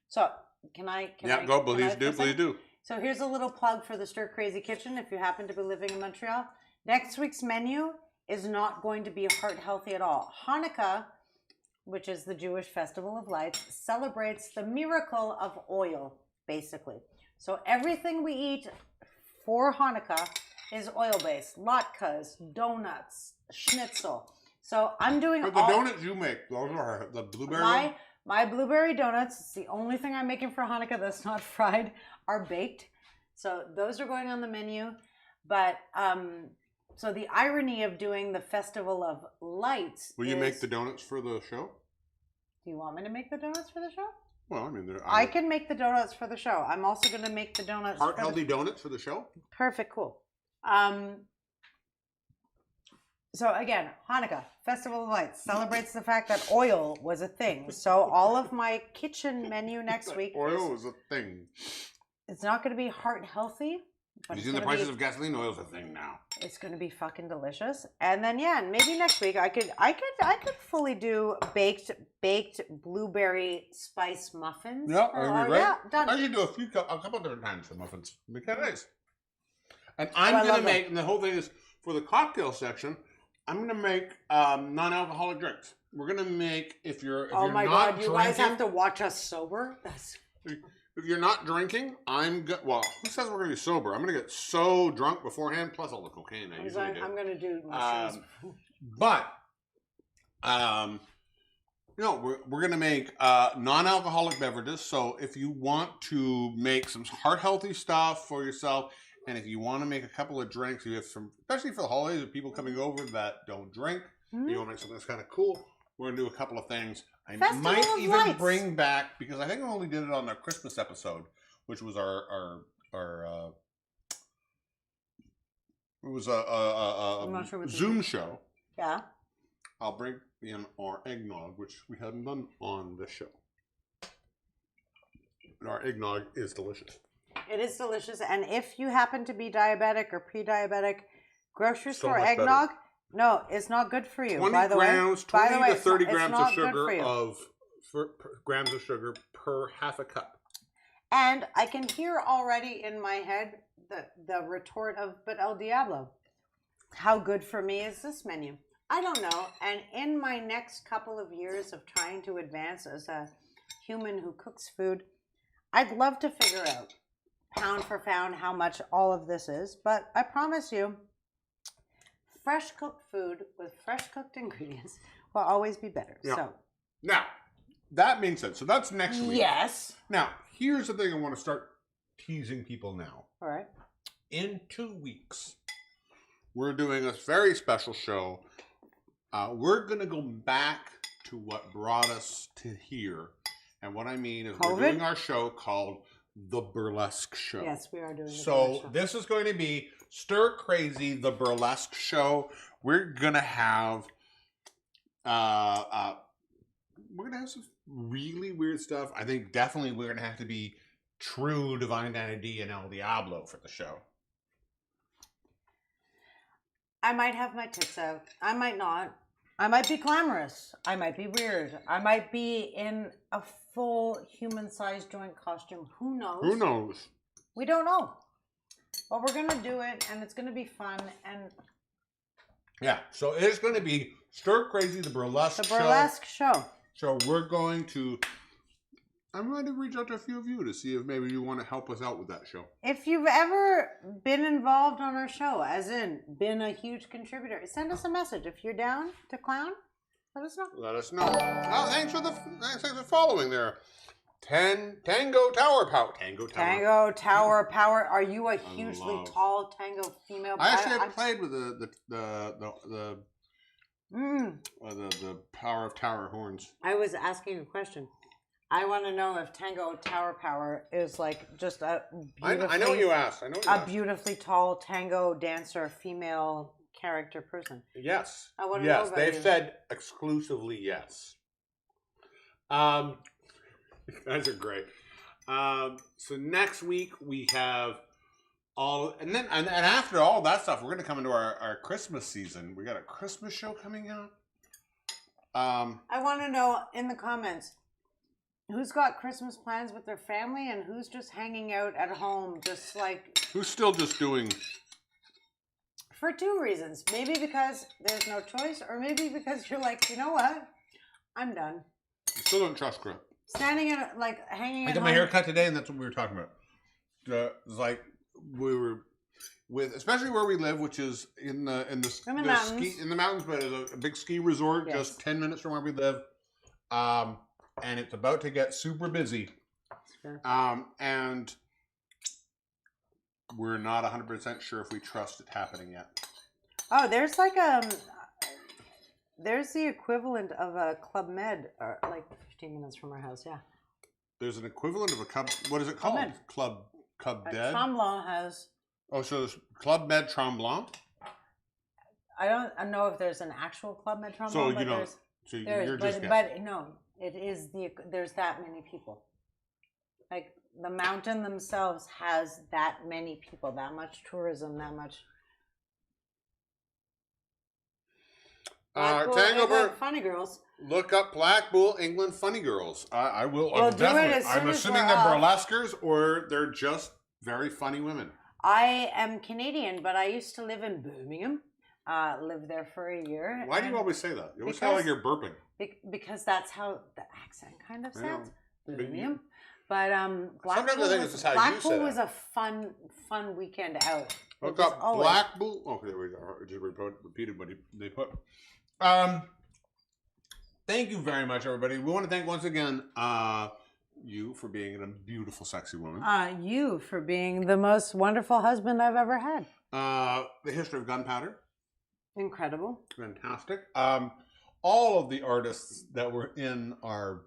so can I Go, please do. So here's a little plug for the Stir Crazy Kitchen if you happen to be living in Montreal. Next week's menu is not going to be heart healthy at all. Hanukkah, which is the Jewish festival of lights, celebrates the miracle of oil, basically. So everything we eat for Hanukkah is oil-based. Latkes, donuts, schnitzel. So I'm doing For the donuts you make, those are the blueberry ones? My blueberry donuts, it's the only thing I'm making for Hanukkah that's not fried, are baked. So those are going on the menu. But so the irony of doing the Festival of Lights Will you make the donuts for the show? Do you want me to make the donuts for the show? Well, I mean, I can make the donuts for the show. I'm also going to make the donuts heart-healthy donuts for the show? Perfect, cool. So again, Hanukkah, Festival of Lights, celebrates the fact that oil was a thing. So all of my kitchen menu next week Oil is a thing. It's not going to be heart healthy. But You see the prices of gasoline? Oil's a thing now. It's going to be fucking delicious. And then maybe next week I could fully do baked blueberry spice muffins. Yeah, right? Yeah, done. I should do a couple different kinds of muffins. Make that nice. And I'm going to make, and the whole thing is for the cocktail section, I'm going to make non-alcoholic drinks. We're going to make, if you're oh my not God, drinking, you guys have to watch us sober? If you're not drinking, well, who says we're going to be sober? I'm going to get so drunk beforehand, plus all the cocaine I usually do. I'm going to do mushrooms. No, we're going to make non-alcoholic beverages. So if you want to make some heart-healthy stuff for yourself, and if you want to make a couple of drinks, you have some, especially for the holidays, of people coming over that don't drink, you want to make something that's kind of cool. We're going to do a couple of things. I might even bring back, because I think we only did it on our Christmas episode, which was our it was a Zoom show. Yeah. I'll bring in our eggnog, which we hadn't done on the show. And our eggnog is delicious. It is delicious. And if you happen to be diabetic or pre-diabetic, grocery store much eggnog, no, it's not good for you. 20 by the grams, way, 20 to 30 grams of sugar grams of sugar per half a cup. And I can hear already in my head the retort of, but El Diablo, how good for me is this menu? I don't know. And in my next couple of years of trying to advance as a human who cooks food, I'd love to figure out pound for pound how much all of this is. But I promise you, fresh cooked food with fresh cooked ingredients will always be better. Yeah. So now, that being said, so that's next week. Yes. Now, here's the thing I want to start teasing people now. All right. In 2 weeks, we're doing a very special show. We're going to go back to what brought us to here. And what I mean is we're doing our show called The Burlesque Show. Yes, we are doing the Burlesque Show. This is going to be Stir Crazy, The Burlesque Show. We're going to have some really weird stuff. I think definitely we're going to have to be true Divine Danny D and El Diablo for the show. I might have my tits out. I might not. I might be glamorous. I might be weird. I might be in a full human-sized joint costume. Who knows? Who knows? We don't know. But we're going to do it, and it's going to be fun. And yeah, so it's going to be Stir Crazy, the Burlesque Show. The Burlesque Show. So we're going to I'm going to reach out to a few of you to see if maybe you want to help us out with that show. If you've ever been involved on our show, as in been a huge contributor, send us a message. If you're down to clown, let us know. Let us know. Oh, thanks for following there. Tango Tower Power. Tango Tower Power. Are you a hugely tall tango female? I actually have played with the power of tower horns. I was asking a question. I want to know if Tango Tower Power is like just a I know what you asked. Beautifully tall tango dancer, female character person. Yes. I want to know about they've you. said exclusively yes. You guys are great. So next week we have and after all that stuff, we're going to come into our Christmas season. We got a Christmas show coming out. I want to know in the comments who's got Christmas plans with their family and who's just hanging out at home, just like Who's still just doing? for two reasons. Maybe because there's no choice, or maybe because you're like, you know what, I'm done. You still don't trust Grip. Standing at like hanging. I at got my home. hair cut today, and that's what we were talking about. It's like we were with, especially where we live, which is in the mountains, but it's a big ski resort just 10 minutes from where we live. And it's about to get super busy. Sure. And we're not 100% sure if we trust it happening yet. Oh, there's like there's the equivalent of a Club Med, like 15 minutes from our house. Yeah. There's an equivalent of a Club. What is it called? Med. Club Dead. Tremblant has. Oh, so there's Club Med Tremblant. I don't know if there's an actual Club Med Tremblant. So but you don't. So you're just guessing. But no, it is there's that many people. Like the mountain themselves has that many people, that much tourism, that much. Tango Bird. Funny Girls. Look up Black Bull England Funny Girls. I will. We'll do it as soon I'm as assuming we're they're off. burlesquers or they're just very funny women. I am Canadian, but I used to live in Birmingham. Lived there for a year. Why do you always say that? You always sound like you're burping. Because that's how the accent kind of sounds. Birmingham. But Sometimes Blackpool I think it's just how you say Blackpool that. was a fun weekend out. Look It was up always- Black Bull. Okay, there we go. Just repeated what they put. Thank you very much, everybody. We want to thank once again you for being a beautiful, sexy woman. You for being the most wonderful husband I've ever had. The history of Gunpowder. Incredible. Fantastic. All of the artists that were in our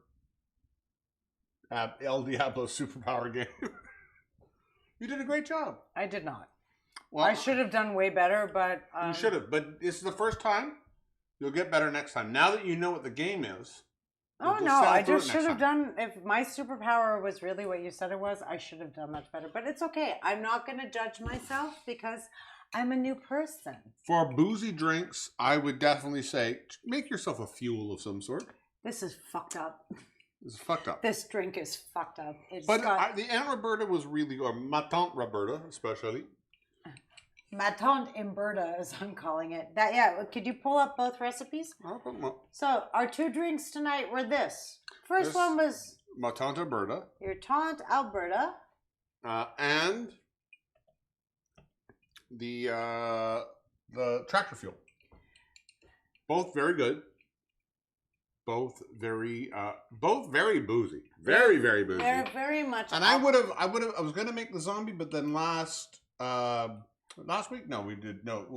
El Diablo superpower game. You did a great job. I did not. Well, I should have done way better, but you should have. But this is the first time. You'll get better next time. Now that you know what the game is. Oh you'll no, sail I through just it should next have time. done. If my superpower was really what you said it was, I should have done much better. But it's okay. I'm not going to judge myself because I'm a new person. For boozy drinks, I would definitely say make yourself a fuel of some sort. This is fucked up. This is fucked up. This drink is fucked up. It's But got the Aunt Roberta was really, or ma Tante Roberta especially. ma tante Imberta, as I'm calling it. That could you pull up both recipes? So our two drinks tonight were this. First one was Ma Tante Roberta. your Tante Alberta. And the tractor fuel. Both very good. Both very boozy. Very, very boozy. They're very much. And I was gonna make the zombie, but then last week, when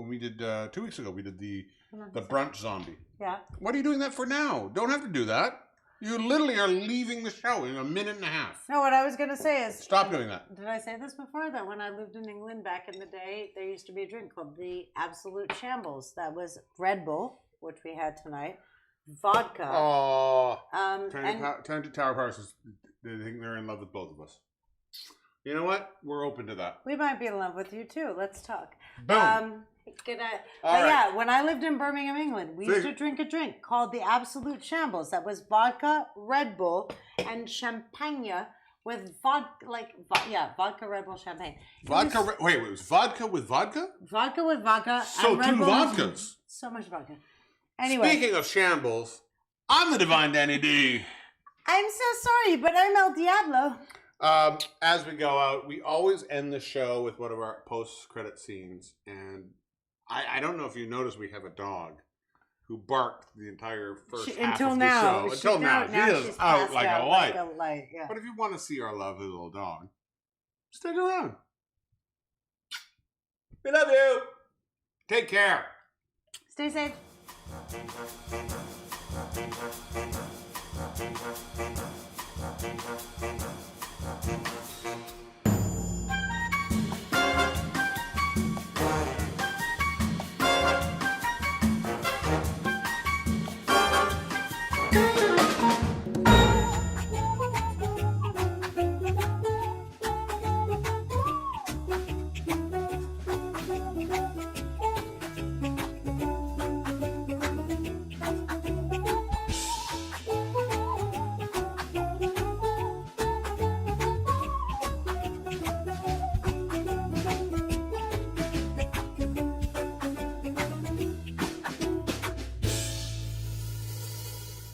we did 2 weeks ago, we did the brunch zombie. Yeah. What are you doing that for now? Don't have to do that. You literally are leaving the show in a minute and a half. No, what I was gonna say is Stop doing that. Did I say this before? That when I lived in England back in the day, there used to be a drink called the Absolute Shambles. That was Red Bull, which we had tonight, vodka. Oh, and Tante Tower Power says they think they're in love with both of us. You know what? We're open to that. we might be in love with you too. Let's talk. Boom. Yeah, when I lived in Birmingham, England, we used to drink a drink called the Absolute Shambles. That was vodka, Red Bull, and champagne with vodka, vodka, Red Bull, champagne. Vodka. Wait, it was vodka with vodka? Vodka with vodka. So and Red two Bull vodkas. So much vodka. Anyway. Speaking of shambles, I'm the Divine Danny D. I'm so sorry, but I'm El Diablo. As we go out, we always end the show with one of our post-credit scenes, and I don't know if you noticed we have a dog who barked the entire first half Until of now. the show. Until now. She is she's out passed like a out light. Like a light, yeah. But if you want to see our lovely little dog, stick around. We love you. Take care. Stay safe.